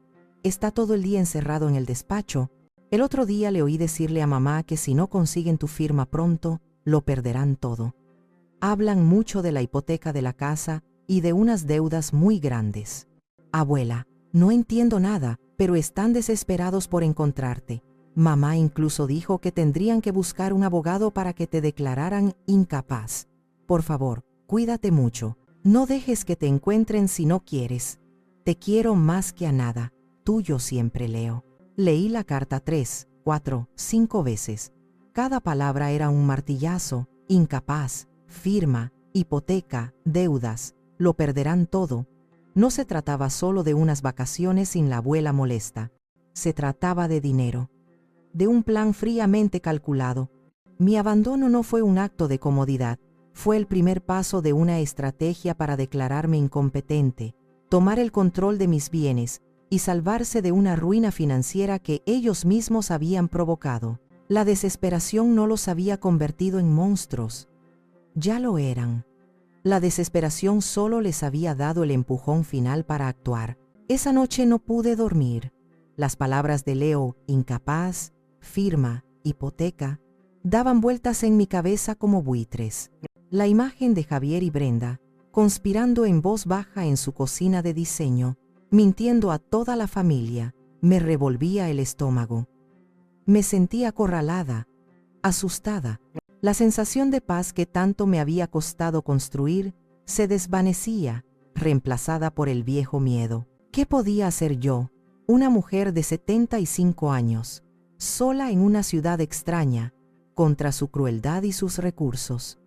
Está todo el día encerrado en el despacho. El otro día le oí decirle a mamá que si no consiguen tu firma pronto, lo perderán todo. Hablan mucho de la hipoteca de la casa y de unas deudas muy grandes. Abuela, no entiendo nada, pero están desesperados por encontrarte. Mamá incluso dijo que tendrían que buscar un abogado para que te declararan incapaz. Por favor, cuídate mucho. No dejes que te encuentren si no quieres. Te quiero más que a nada. Tuyo siempre, Leo». Leí la carta 3, 4, 5 veces. Cada palabra era un martillazo: incapaz, firma, hipoteca, deudas, lo perderán todo. No se trataba solo de unas vacaciones sin la abuela molesta. Se trataba de dinero, de un plan fríamente calculado. Mi abandono no fue un acto de comodidad, fue el primer paso de una estrategia para declararme incompetente, tomar el control de mis bienes y salvarse de una ruina financiera que ellos mismos habían provocado. La desesperación no los había convertido en monstruos. Ya lo eran. La desesperación solo les había dado el empujón final para actuar. Esa noche no pude dormir. Las palabras de Leo, incapaz, firma, hipoteca, daban vueltas en mi cabeza como buitres. La imagen de Javier y Brenda, conspirando en voz baja en su cocina de diseño, mintiendo a toda la familia, me revolvía el estómago. Me sentía acorralada, asustada. La sensación de paz que tanto me había costado construir se desvanecía, reemplazada por el viejo miedo. ¿Qué podía hacer yo, una mujer de 75 años, sola en una ciudad extraña, contra su crueldad y sus recursos?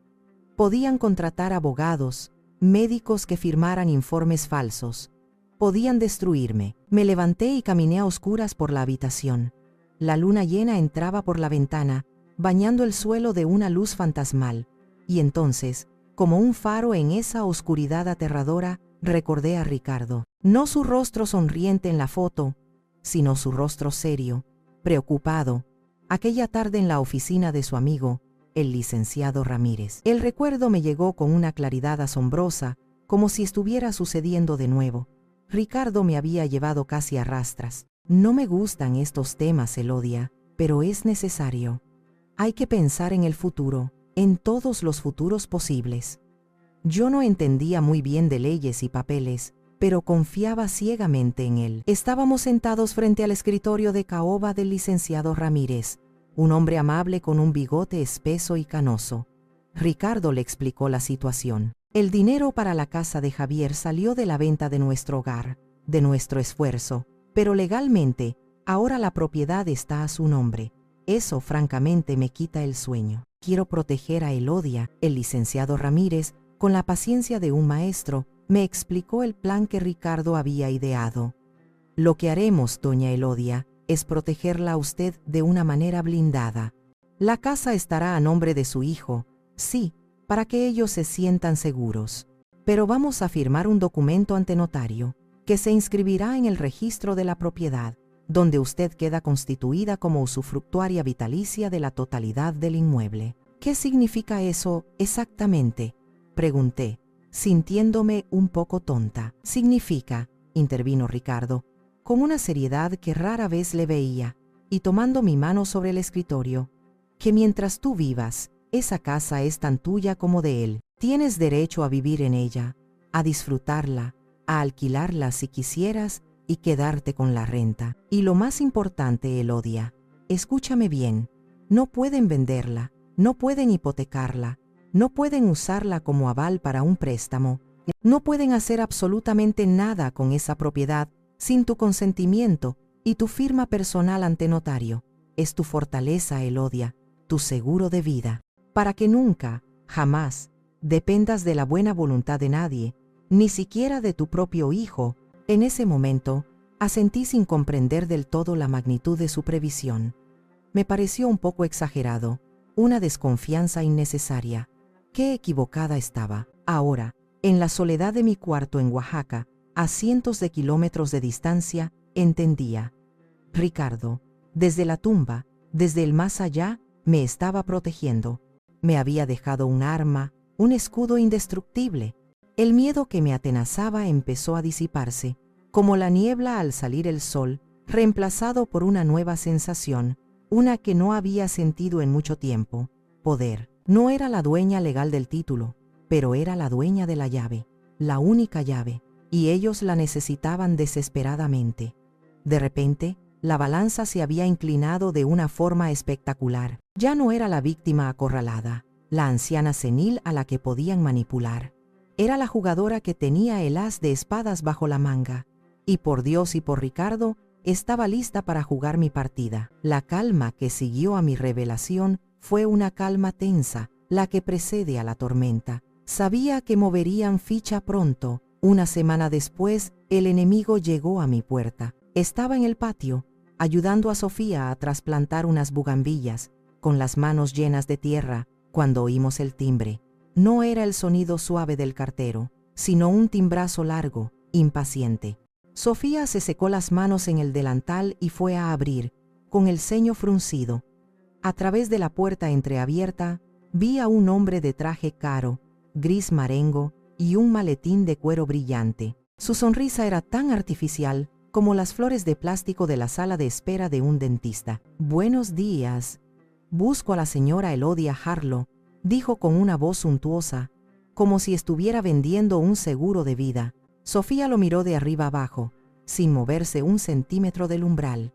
Podían contratar abogados, médicos que firmaran informes falsos. Podían destruirme. Me levanté y caminé a oscuras por la habitación. La luna llena entraba por la ventana, bañando el suelo de una luz fantasmal, y entonces, como un faro en esa oscuridad aterradora, recordé a Ricardo. No su rostro sonriente en la foto, sino su rostro serio, preocupado, aquella tarde en la oficina de su amigo, el licenciado Ramírez. El recuerdo me llegó con una claridad asombrosa, como si estuviera sucediendo de nuevo. Ricardo me había llevado casi a rastras. No me gustan estos temas, Elodia, pero es necesario. Hay que pensar en el futuro, en todos los futuros posibles. Yo no entendía muy bien de leyes y papeles, pero confiaba ciegamente en él. Estábamos sentados frente al escritorio de caoba del licenciado Ramírez, un hombre amable con un bigote espeso y canoso. Ricardo le explicó la situación. El dinero para la casa de Javier salió de la venta de nuestro hogar, de nuestro esfuerzo, pero legalmente, ahora la propiedad está a su nombre. Eso francamente me quita el sueño. Quiero proteger a Elodia. El licenciado Ramírez, con la paciencia de un maestro, me explicó el plan que Ricardo había ideado. Lo que haremos, doña Elodia, es protegerla a usted de una manera blindada. La casa estará a nombre de su hijo, sí, para que ellos se sientan seguros. Pero vamos a firmar un documento ante notario, que se inscribirá en el registro de la propiedad, donde usted queda constituida como usufructuaria vitalicia de la totalidad del inmueble. ¿Qué significa eso exactamente?, pregunté, sintiéndome un poco tonta. Significa, intervino Ricardo, con una seriedad que rara vez le veía, y tomando mi mano sobre el escritorio, que mientras tú vivas, esa casa es tan tuya como de él. Tienes derecho a vivir en ella, a disfrutarla, a alquilarla si quisieras y quedarte con la renta. Y lo más importante, Elodia, escúchame bien, no pueden venderla, no pueden hipotecarla, no pueden usarla como aval para un préstamo, no pueden hacer absolutamente nada con esa propiedad sin tu consentimiento y tu firma personal ante notario. Es tu fortaleza, Elodia, tu seguro de vida, para que nunca, jamás, dependas de la buena voluntad de nadie, ni siquiera de tu propio hijo. En ese momento, asentí sin comprender del todo la magnitud de su previsión. Me pareció un poco exagerado, una desconfianza innecesaria. Qué equivocada estaba. Ahora, en la soledad de mi cuarto en Oaxaca, a cientos de kilómetros de distancia, entendía. Ricardo, desde la tumba, desde el más allá, me estaba protegiendo. Me había dejado un arma, un escudo indestructible. El miedo que me atenazaba empezó a disiparse, como la niebla al salir el sol, reemplazado por una nueva sensación, una que no había sentido en mucho tiempo: poder. No era la dueña legal del título, pero era la dueña de la llave, la única llave, y ellos la necesitaban desesperadamente. De repente, la balanza se había inclinado de una forma espectacular. Ya no era la víctima acorralada, la anciana senil a la que podían manipular. Era la jugadora que tenía el as de espadas bajo la manga, y por Dios y por Ricardo, estaba lista para jugar mi partida. La calma que siguió a mi revelación fue una calma tensa, la que precede a la tormenta. Sabía que moverían ficha pronto. Una semana después, el enemigo llegó a mi puerta. Estaba en el patio, ayudando a Sofía a trasplantar unas bugambillas, con las manos llenas de tierra, cuando oímos el timbre. No era el sonido suave del cartero, sino un timbrazo largo, impaciente. Sofía se secó las manos en el delantal y fue a abrir, con el ceño fruncido. A través de la puerta entreabierta, vi a un hombre de traje caro, gris marengo, y un maletín de cuero brillante. Su sonrisa era tan artificial como las flores de plástico de la sala de espera de un dentista. «Buenos días. Busco a la señora Elodia Harlow», dijo con una voz suntuosa, como si estuviera vendiendo un seguro de vida. Sofía lo miró de arriba abajo, sin moverse un centímetro del umbral.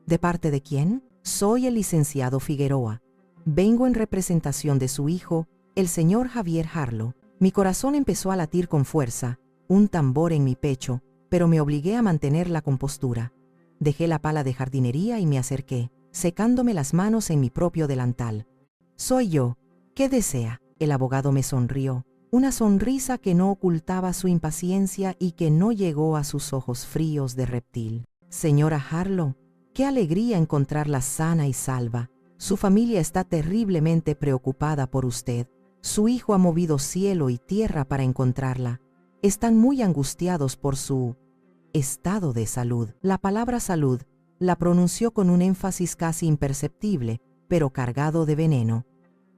«¿De parte de quién?» «Soy el licenciado Figueroa. Vengo en representación de su hijo, el señor Javier Harlow». Mi corazón empezó a latir con fuerza, un tambor en mi pecho, pero me obligué a mantener la compostura. Dejé la pala de jardinería y me acerqué, secándome las manos en mi propio delantal. «Soy yo. ¿Qué desea?» El abogado me sonrió, una sonrisa que no ocultaba su impaciencia y que no llegó a sus ojos fríos de reptil. «Señora Harlow, qué alegría encontrarla sana y salva. Su familia está terriblemente preocupada por usted. Su hijo ha movido cielo y tierra para encontrarla. Están muy angustiados por su estado de salud». La palabra salud la pronunció con un énfasis casi imperceptible, pero cargado de veneno.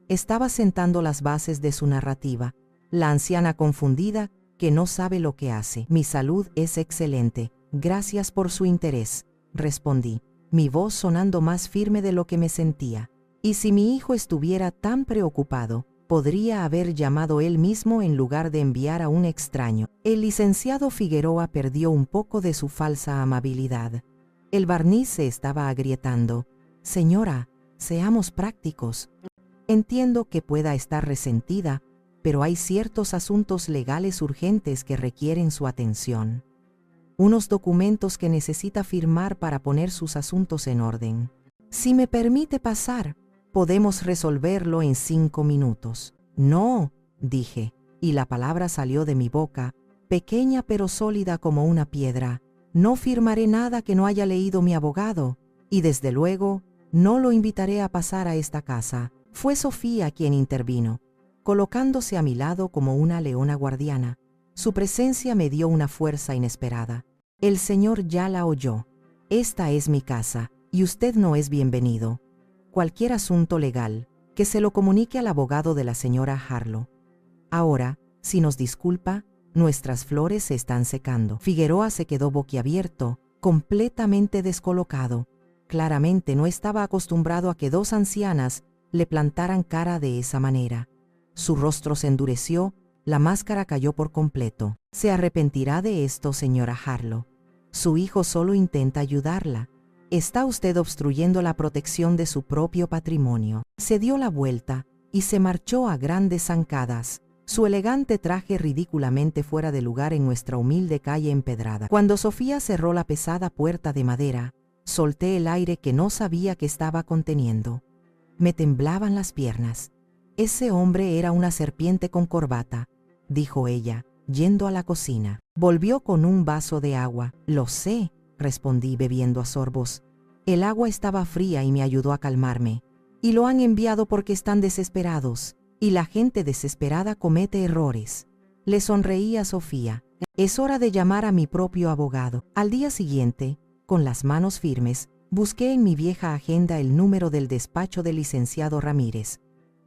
Estaba sentando las bases de su narrativa, la anciana confundida que no sabe lo que hace. «Mi salud es excelente. Gracias por su interés», respondí, mi voz sonando más firme de lo que me sentía. «Y si mi hijo estuviera tan preocupado, podría haber llamado él mismo en lugar de enviar a un extraño». El licenciado Figueroa perdió un poco de su falsa amabilidad. El barniz se estaba agrietando. «Señora, seamos prácticos. Entiendo que pueda estar resentida, pero hay ciertos asuntos legales urgentes que requieren su atención. Unos documentos que necesita firmar para poner sus asuntos en orden. Si me permite pasar, podemos resolverlo en 5 minutos». «No», dije, y la palabra salió de mi boca, pequeña pero sólida como una piedra. «No firmaré nada que no haya leído mi abogado, y desde luego, no lo invitaré a pasar a esta casa». Fue Sofía quien intervino, colocándose a mi lado como una leona guardiana. Su presencia me dio una fuerza inesperada. «El señor ya la oyó. Esta es mi casa, y usted no es bienvenido. Cualquier asunto legal, que se lo comunique al abogado de la señora Harlow. Ahora, si nos disculpa, nuestras flores se están secando». Figueroa se quedó boquiabierto, completamente descolocado. Claramente no estaba acostumbrado a que 2 ancianas le plantaran cara de esa manera. Su rostro se endureció, la máscara cayó por completo. «Se arrepentirá de esto, señora Harlow. Su hijo solo intenta ayudarla. Está usted obstruyendo la protección de su propio patrimonio». Se dio la vuelta y se marchó a grandes zancadas, su elegante traje ridículamente fuera de lugar en nuestra humilde calle empedrada. Cuando Sofía cerró la pesada puerta de madera, solté el aire que no sabía que estaba conteniendo. Me temblaban las piernas. «Ese hombre era una serpiente con corbata», dijo ella, yendo a la cocina. Volvió con un vaso de agua. «Lo sé», respondí bebiendo a sorbos. El agua estaba fría y me ayudó a calmarme. «Y lo han enviado porque están desesperados, y la gente desesperada comete errores». Le sonreí a Sofía. «Es hora de llamar a mi propio abogado». Al día siguiente, con las manos firmes, busqué en mi vieja agenda el número del despacho del licenciado Ramírez.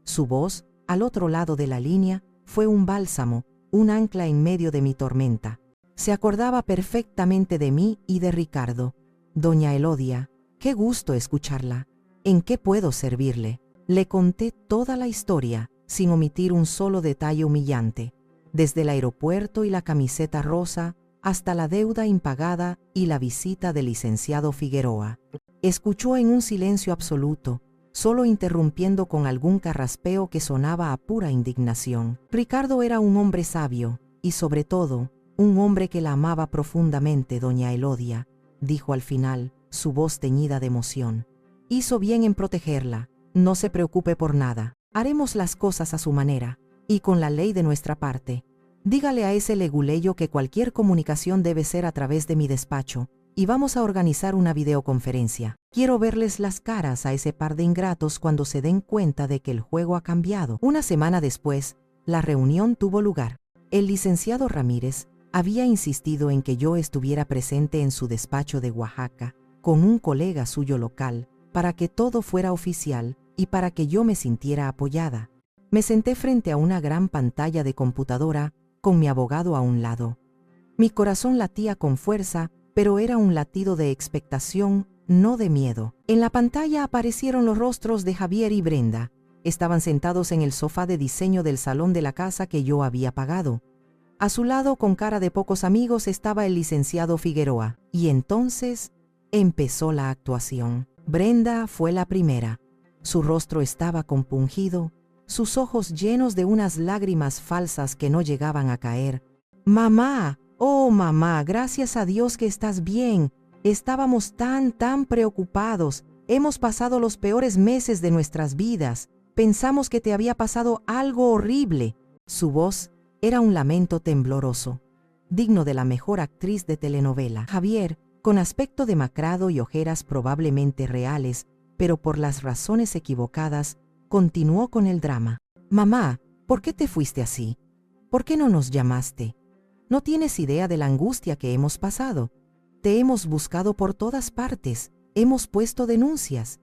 Su voz, al otro lado de la línea, fue un bálsamo, un ancla en medio de mi tormenta. Se acordaba perfectamente de mí y de Ricardo. «Doña Elodia, qué gusto escucharla. ¿En qué puedo servirle?». Le conté toda la historia, sin omitir un solo detalle humillante, desde el aeropuerto y la camiseta rosa, hasta la deuda impagada y la visita del licenciado Figueroa. Escuchó en un silencio absoluto, solo interrumpiendo con algún carraspeo que sonaba a pura indignación. Ricardo era un hombre sabio, y sobre todo, un hombre que la amaba profundamente, doña Elodia, dijo al final, su voz teñida de emoción. «Hizo bien en protegerla. No se preocupe por nada. Haremos las cosas a su manera, y con la ley de nuestra parte. Dígale a ese leguleyo que cualquier comunicación debe ser a través de mi despacho, y vamos a organizar una videoconferencia. Quiero verles las caras a ese par de ingratos cuando se den cuenta de que el juego ha cambiado». Una semana después, la reunión tuvo lugar. El licenciado Ramírez Había insistido en que yo estuviera presente en su despacho de Oaxaca, con un colega suyo local, para que todo fuera oficial y para que yo me sintiera apoyada. Me senté frente a una gran pantalla de computadora, con mi abogado a un lado. Mi corazón latía con fuerza, pero era un latido de expectación, no de miedo. En la pantalla aparecieron los rostros de Javier y Brenda. Estaban sentados en el sofá de diseño del salón de la casa que yo había pagado. A su lado, con cara de pocos amigos, estaba el licenciado Figueroa. Y entonces empezó la actuación. Brenda fue la primera. Su rostro estaba compungido, sus ojos llenos de unas lágrimas falsas que no llegaban a caer. «Mamá, oh mamá, gracias a Dios que estás bien. Estábamos tan preocupados. Hemos pasado los peores meses de nuestras vidas. Pensamos que te había pasado algo horrible». Su voz era un lamento tembloroso, digno de la mejor actriz de telenovela. Javier, con aspecto demacrado y ojeras probablemente reales, pero por las razones equivocadas, continuó con el drama. «Mamá, ¿por qué te fuiste así? ¿Por qué no nos llamaste? No tienes idea de la angustia que hemos pasado. Te hemos buscado por todas partes, hemos puesto denuncias.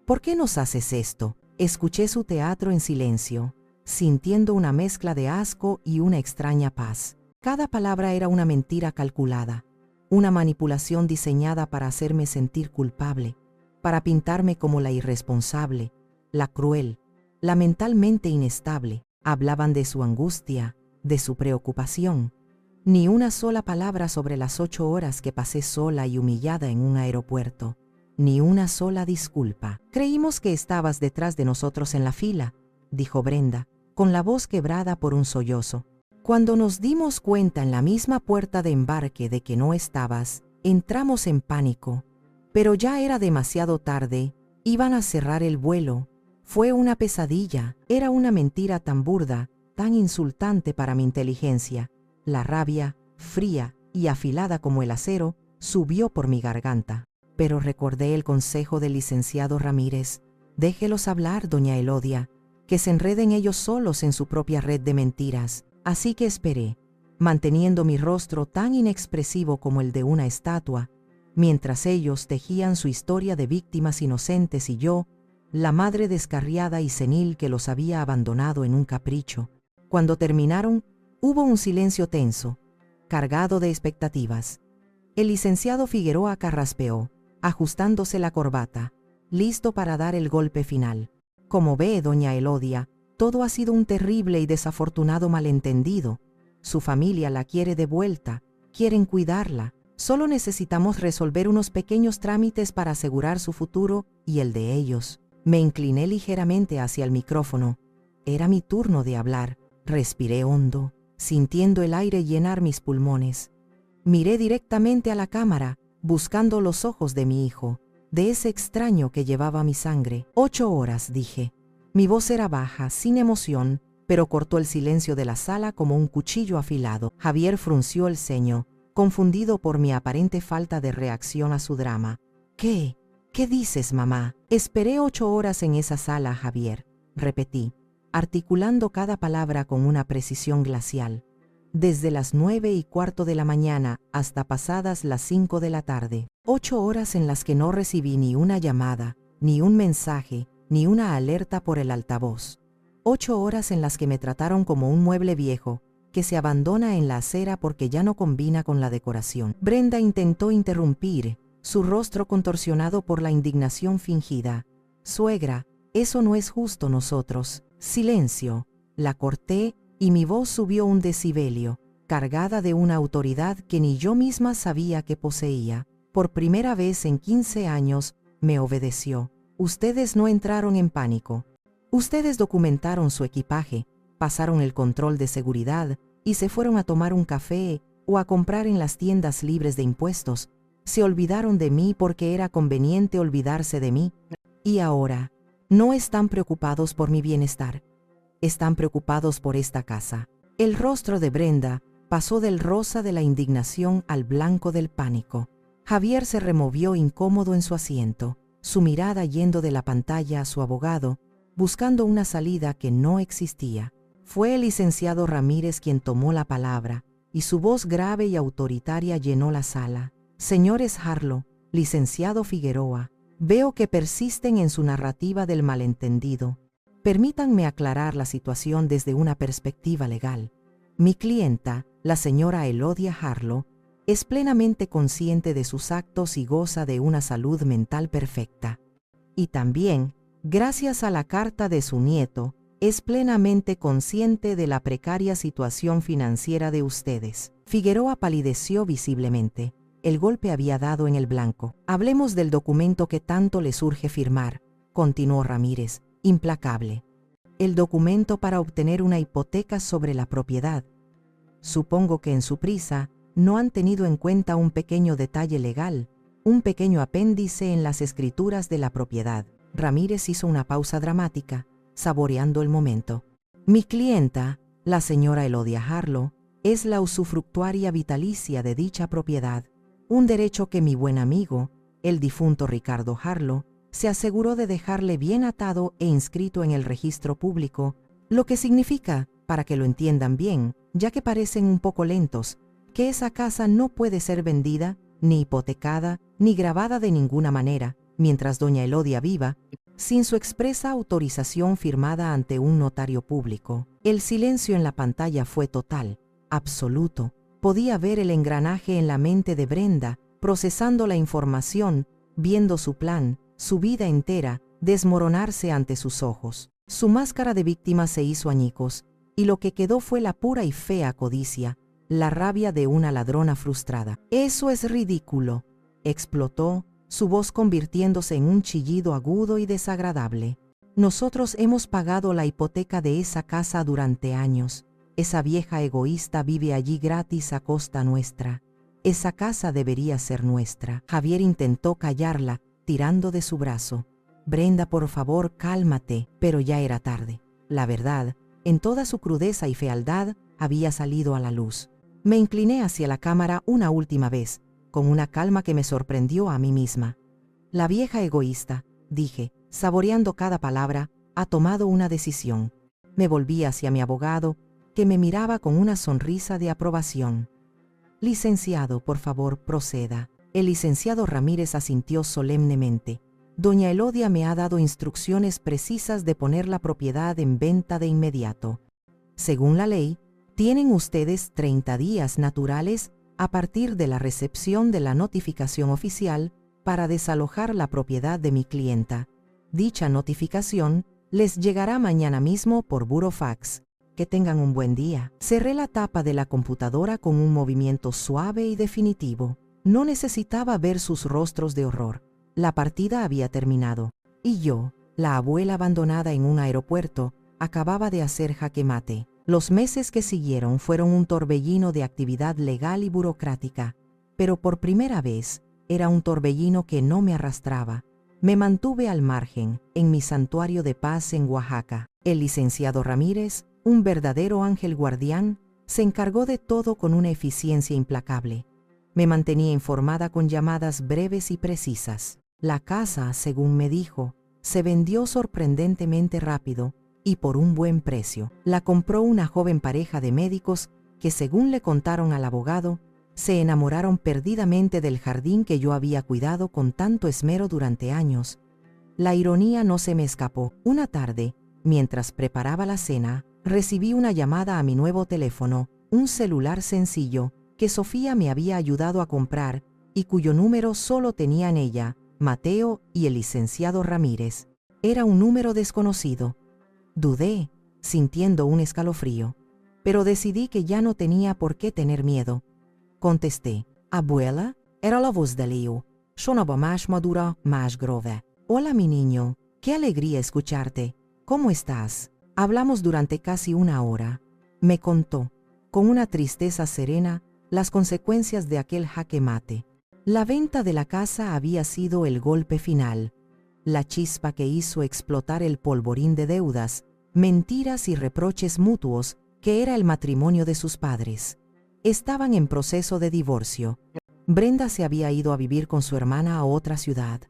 ¿Por qué nos haces esto?». Escuché su teatro en silencio, sintiendo una mezcla de asco y una extraña paz. Cada palabra era una mentira calculada, una manipulación diseñada para hacerme sentir culpable, para pintarme como la irresponsable, la cruel, la mentalmente inestable. Hablaban de su angustia, de su preocupación. Ni una sola palabra sobre las 8 horas que pasé sola y humillada en un aeropuerto. Ni una sola disculpa. «Creímos que estabas detrás de nosotros en la fila», dijo Brenda, con la voz quebrada por un sollozo. «Cuando nos dimos cuenta en la misma puerta de embarque de que no estabas, entramos en pánico. Pero ya era demasiado tarde, iban a cerrar el vuelo. Fue una pesadilla, era una mentira tan burda, tan insultante para mi inteligencia». La rabia, fría y afilada como el acero, subió por mi garganta. Pero recordé el consejo del licenciado Ramírez. «Déjelos hablar, doña Elodia, que se enreden ellos solos en su propia red de mentiras». Así que esperé, manteniendo mi rostro tan inexpresivo como el de una estatua, mientras ellos tejían su historia de víctimas inocentes y yo, la madre descarriada y senil que los había abandonado en un capricho. Cuando terminaron, hubo un silencio tenso, cargado de expectativas. El licenciado Figueroa carraspeó, ajustándose la corbata, listo para dar el golpe final. «Como ve, doña Elodia, todo ha sido un terrible y desafortunado malentendido. Su familia la quiere de vuelta, quieren cuidarla. Solo necesitamos resolver unos pequeños trámites para asegurar su futuro y el de ellos». Me incliné ligeramente hacia el micrófono. Era mi turno de hablar. Respiré hondo, sintiendo el aire llenar mis pulmones. Miré directamente a la cámara, buscando los ojos de mi hijo, de ese extraño que llevaba mi sangre. 8 horas, dije. Mi voz era baja, sin emoción, pero cortó el silencio de la sala como un cuchillo afilado. Javier frunció el ceño, confundido por mi aparente falta de reacción a su drama. «¿Qué? ¿Qué dices, mamá?» «Esperé 8 horas en esa sala, Javier», repetí, articulando cada palabra con una precisión glacial. «Desde las 9:15 de la mañana hasta pasadas las 5 de la tarde. 8 horas en las que no recibí ni una llamada, ni un mensaje, ni una alerta por el altavoz. 8 horas en las que me trataron como un mueble viejo, que se abandona en la acera porque ya no combina con la decoración». Brenda intentó interrumpir, su rostro contorsionado por la indignación fingida. «Suegra, eso no es justo nosotros». «Silencio», la corté y mi voz subió un decibelio, cargada de una autoridad que ni yo misma sabía que poseía. Por primera vez en 15 años, me obedeció. «Ustedes no entraron en pánico. Ustedes documentaron su equipaje, pasaron el control de seguridad y se fueron a tomar un café o a comprar en las tiendas libres de impuestos. Se olvidaron de mí porque era conveniente olvidarse de mí. Y ahora, no están preocupados por mi bienestar. Están preocupados por esta casa». El rostro de Brenda pasó del rosa de la indignación al blanco del pánico. Javier se removió incómodo en su asiento, su mirada yendo de la pantalla a su abogado, buscando una salida que no existía. Fue el licenciado Ramírez quien tomó la palabra, y su voz grave y autoritaria llenó la sala. Señores Harlow, licenciado Figueroa, veo que persisten en su narrativa del malentendido. Permítanme aclarar la situación desde una perspectiva legal. Mi clienta, la señora Elodia Harlow, es plenamente consciente de sus actos y goza de una salud mental perfecta. Y también, gracias a la carta de su nieto, es plenamente consciente de la precaria situación financiera de ustedes. Figueroa palideció visiblemente. El golpe había dado en el blanco. Hablemos del documento que tanto le surge firmar, continuó Ramírez, implacable. El documento para obtener una hipoteca sobre la propiedad. Supongo que en su prisa no han tenido en cuenta un pequeño detalle legal, un pequeño apéndice en las escrituras de la propiedad. Ramírez hizo una pausa dramática, saboreando el momento. Mi clienta, la señora Elodia Harlow, es la usufructuaria vitalicia de dicha propiedad, un derecho que mi buen amigo, el difunto Ricardo Harlow, se aseguró de dejarle bien atado e inscrito en el registro público, lo que significa, para que lo entiendan bien, ya que parecen un poco lentos, que esa casa no puede ser vendida, ni hipotecada, ni gravada de ninguna manera, mientras doña Elodia viva, sin su expresa autorización firmada ante un notario público. El silencio en la pantalla fue total, absoluto. Podía ver el engranaje en la mente de Brenda, procesando la información, viendo su plan, su vida entera, desmoronarse ante sus ojos. Su máscara de víctima se hizo añicos, y lo que quedó fue la pura y fea codicia, la rabia de una ladrona frustrada. «Eso es ridículo», explotó, su voz convirtiéndose en un chillido agudo y desagradable. «Nosotros hemos pagado la hipoteca de esa casa durante años. Esa vieja egoísta vive allí gratis a costa nuestra. Esa casa debería ser nuestra». Javier intentó callarla, tirando de su brazo. «Brenda, por favor, cálmate», pero ya era tarde. La verdad, en toda su crudeza y fealdad, había salido a la luz. Me incliné hacia la cámara una última vez, con una calma que me sorprendió a mí misma. «La vieja egoísta», dije, saboreando cada palabra, «ha tomado una decisión». Me volví hacia mi abogado, que me miraba con una sonrisa de aprobación. «Licenciado, por favor, proceda». El licenciado Ramírez asintió solemnemente. «Doña Elodia me ha dado instrucciones precisas de poner la propiedad en venta de inmediato. Según la ley, tienen ustedes 30 días naturales a partir de la recepción de la notificación oficial para desalojar la propiedad de mi clienta. Dicha notificación les llegará mañana mismo por burofax. Que tengan un buen día». Cerré la tapa de la computadora con un movimiento suave y definitivo. No necesitaba ver sus rostros de horror. La partida había terminado. Y yo, la abuela abandonada en un aeropuerto, acababa de hacer jaque mate. Los meses que siguieron fueron un torbellino de actividad legal y burocrática, pero por primera vez era un torbellino que no me arrastraba. Me mantuve al margen, en mi santuario de paz en Oaxaca. El licenciado Ramírez, un verdadero ángel guardián, se encargó de todo con una eficiencia implacable. Me mantenía informada con llamadas breves y precisas. La casa, según me dijo, se vendió sorprendentemente rápido y por un buen precio. La compró una joven pareja de médicos que, según le contaron al abogado, se enamoraron perdidamente del jardín que yo había cuidado con tanto esmero durante años. La ironía no se me escapó. Una tarde, mientras preparaba la cena, recibí una llamada a mi nuevo teléfono, un celular sencillo que Sofía me había ayudado a comprar y cuyo número solo tenían ella, Mateo y el licenciado Ramírez. Era un número desconocido. Dudé, sintiendo un escalofrío, pero decidí que ya no tenía por qué tener miedo. Contesté. «Abuela?» Era la voz de Leo, sonaba más madura, más grave. «Hola, mi niño, qué alegría escucharte. ¿Cómo estás?» Hablamos durante casi una hora. Me contó, con una tristeza serena, las consecuencias de aquel jaque mate. La venta de la casa había sido el golpe final, la chispa que hizo explotar el polvorín de deudas, mentiras y reproches mutuos que era el matrimonio de sus padres. Estaban en proceso de divorcio. Brenda se había ido a vivir con su hermana a otra ciudad.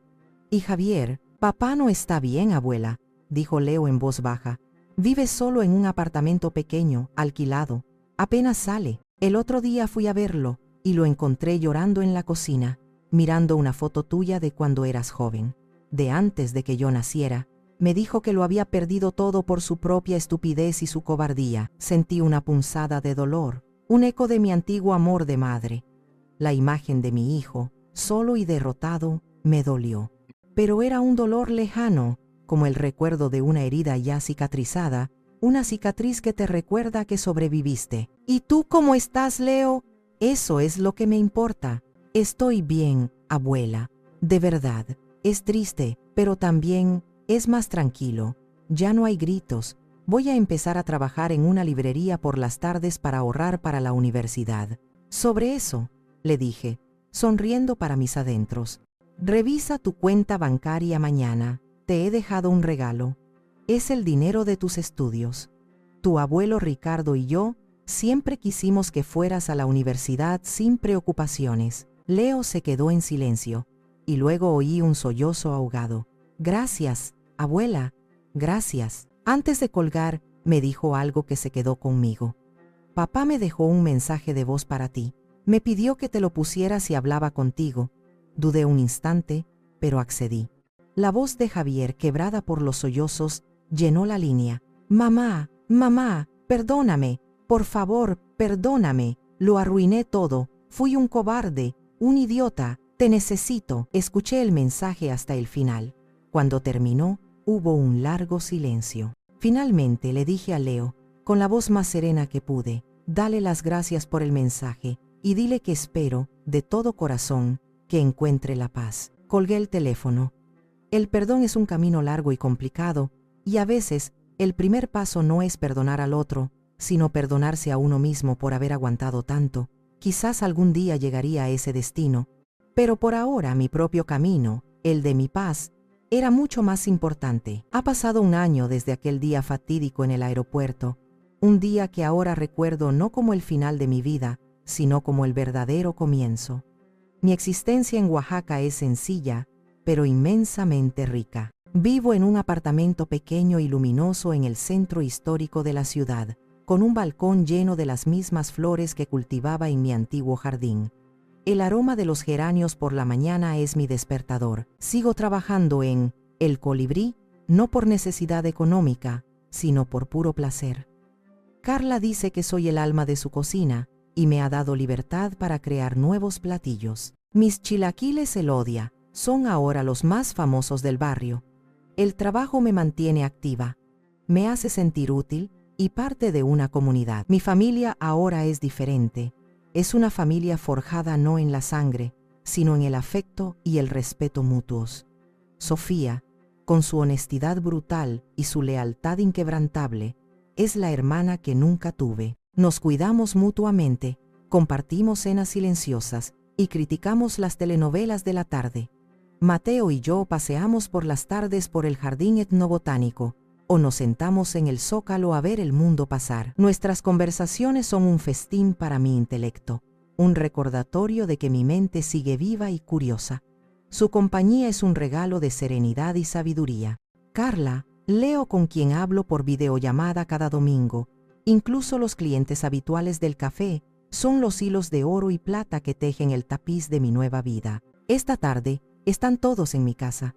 Y Javier, «Papá no está bien, abuela», dijo Leo en voz baja. «Vive solo en un apartamento pequeño, alquilado. Apenas sale. El otro día fui a verlo y lo encontré llorando en la cocina, mirando una foto tuya de cuando eras joven, de antes de que yo naciera. Me dijo que lo había perdido todo por su propia estupidez y su cobardía. Sentí una punzada de dolor, un eco de mi antiguo amor de madre. La imagen de mi hijo, solo y derrotado, me dolió. Pero era un dolor lejano, como el recuerdo de una herida ya cicatrizada, una cicatriz que te recuerda que sobreviviste. ¿Y tú cómo estás, Leo? Eso es lo que me importa. Estoy bien, abuela. De verdad, es triste, pero también es más tranquilo. Ya no hay gritos. Voy a empezar a trabajar en una librería por las tardes para ahorrar para la universidad. Sobre eso, le dije, sonriendo para mis adentros. Revisa tu cuenta bancaria mañana. Te he dejado un regalo. Es el dinero de tus estudios. Tu abuelo Ricardo y yo siempre quisimos que fueras a la universidad sin preocupaciones. Leo se quedó en silencio, y luego oí un sollozo ahogado. Gracias, abuela, gracias. Antes de colgar, me dijo algo que se quedó conmigo. Papá me dejó un mensaje de voz para ti. Me pidió que te lo pusieras y hablaba contigo. Dudé un instante, pero accedí. La voz de Javier, quebrada por los sollozos, llenó la línea. Mamá, mamá, perdóname, por favor, perdóname. Lo arruiné todo. Fui un cobarde, un idiota. Te necesito. Escuché el mensaje hasta el final. Cuando terminó, hubo un largo silencio. Finalmente le dije a Leo, con la voz más serena que pude, dale las gracias por el mensaje y dile que espero, de todo corazón, que encuentre la paz. Colgué el teléfono. El perdón es un camino largo y complicado, y a veces el primer paso no es perdonar al otro, sino perdonarse a uno mismo por haber aguantado tanto. Quizás algún día llegaría a ese destino, pero por ahora mi propio camino, el de mi paz, era mucho más importante. Ha pasado un año desde aquel día fatídico en el aeropuerto, un día que ahora recuerdo no como el final de mi vida, sino como el verdadero comienzo. Mi existencia en Oaxaca es sencilla, pero inmensamente rica. Vivo en un apartamento pequeño y luminoso en el centro histórico de la ciudad, con un balcón lleno de las mismas flores que cultivaba en mi antiguo jardín. El aroma de los geranios por la mañana es mi despertador. Sigo trabajando en El Colibrí, no por necesidad económica, sino por puro placer. Carla dice que soy el alma de su cocina y me ha dado libertad para crear nuevos platillos. Mis chilaquiles Elodia son ahora los más famosos del barrio. El trabajo me mantiene activa, me hace sentir útil y parte de una comunidad. Mi familia ahora es diferente. Es una familia forjada no en la sangre, sino en el afecto y el respeto mutuos. Sofía, con su honestidad brutal y su lealtad inquebrantable, es la hermana que nunca tuve. Nos cuidamos mutuamente, compartimos cenas silenciosas y criticamos las telenovelas de la tarde. Mateo y yo paseamos por las tardes por el jardín etnobotánico, o nos sentamos en el zócalo a ver el mundo pasar. Nuestras conversaciones son un festín para mi intelecto, un recordatorio de que mi mente sigue viva y curiosa. Su compañía es un regalo de serenidad y sabiduría. Carla, Leo con quien hablo por videollamada cada domingo, incluso los clientes habituales del café, son los hilos de oro y plata que tejen el tapiz de mi nueva vida. Esta tarde, están todos en mi casa.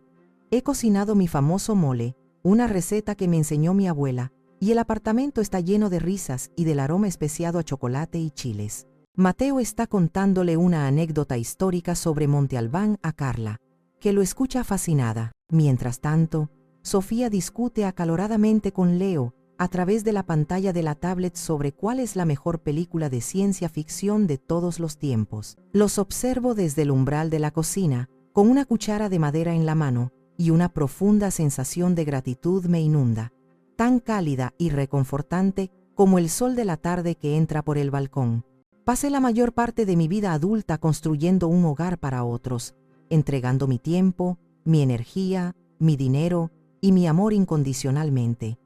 He cocinado mi famoso mole, una receta que me enseñó mi abuela, y el apartamento está lleno de risas y del aroma especiado a chocolate y chiles. Mateo está contándole una anécdota histórica sobre Monte Albán a Carla, que lo escucha fascinada. Mientras tanto, Sofía discute acaloradamente con Leo a través de la pantalla de la tablet sobre cuál es la mejor película de ciencia ficción de todos los tiempos. Los observo desde el umbral de la cocina, con una cuchara de madera en la mano, y una profunda sensación de gratitud me inunda, tan cálida y reconfortante como el sol de la tarde que entra por el balcón. Pasé la mayor parte de mi vida adulta construyendo un hogar para otros, entregando mi tiempo, mi energía, mi dinero y mi amor incondicionalmente.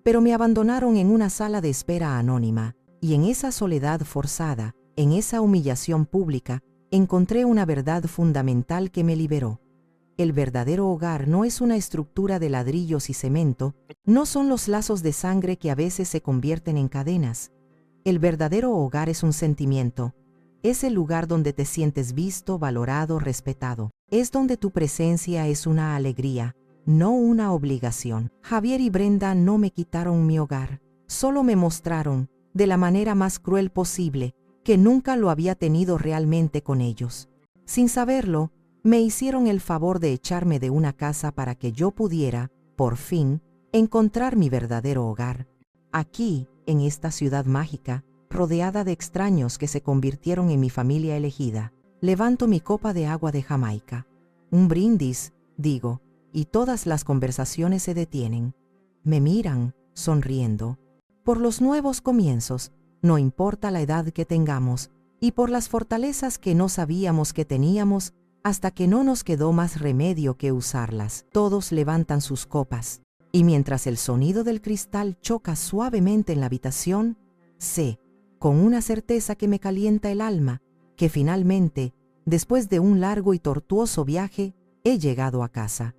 Pero me abandonaron en una sala de espera anónima, y en esa soledad forzada, en esa humillación pública, encontré una verdad fundamental que me liberó. El verdadero hogar no es una estructura de ladrillos y cemento, no son los lazos de sangre que a veces se convierten en cadenas. El verdadero hogar es un sentimiento. Es el lugar donde te sientes visto, valorado, respetado. Es donde tu presencia es una alegría, no una obligación. Javier y Brenda no me quitaron mi hogar, solo me mostraron, de la manera más cruel posible, que nunca lo había tenido realmente con ellos. Sin saberlo, me hicieron el favor de echarme de una casa para que yo pudiera, por fin, encontrar mi verdadero hogar. Aquí, en esta ciudad mágica, rodeada de extraños que se convirtieron en mi familia elegida, levanto mi copa de agua de Jamaica. Un brindis, digo, y todas las conversaciones se detienen. Me miran, sonriendo. Por los nuevos comienzos, no importa la edad que tengamos, y por las fortalezas que no sabíamos que teníamos, hasta que no nos quedó más remedio que usarlas. Todos levantan sus copas, y mientras el sonido del cristal choca suavemente en la habitación, sé, con una certeza que me calienta el alma, que finalmente, después de un largo y tortuoso viaje, he llegado a casa.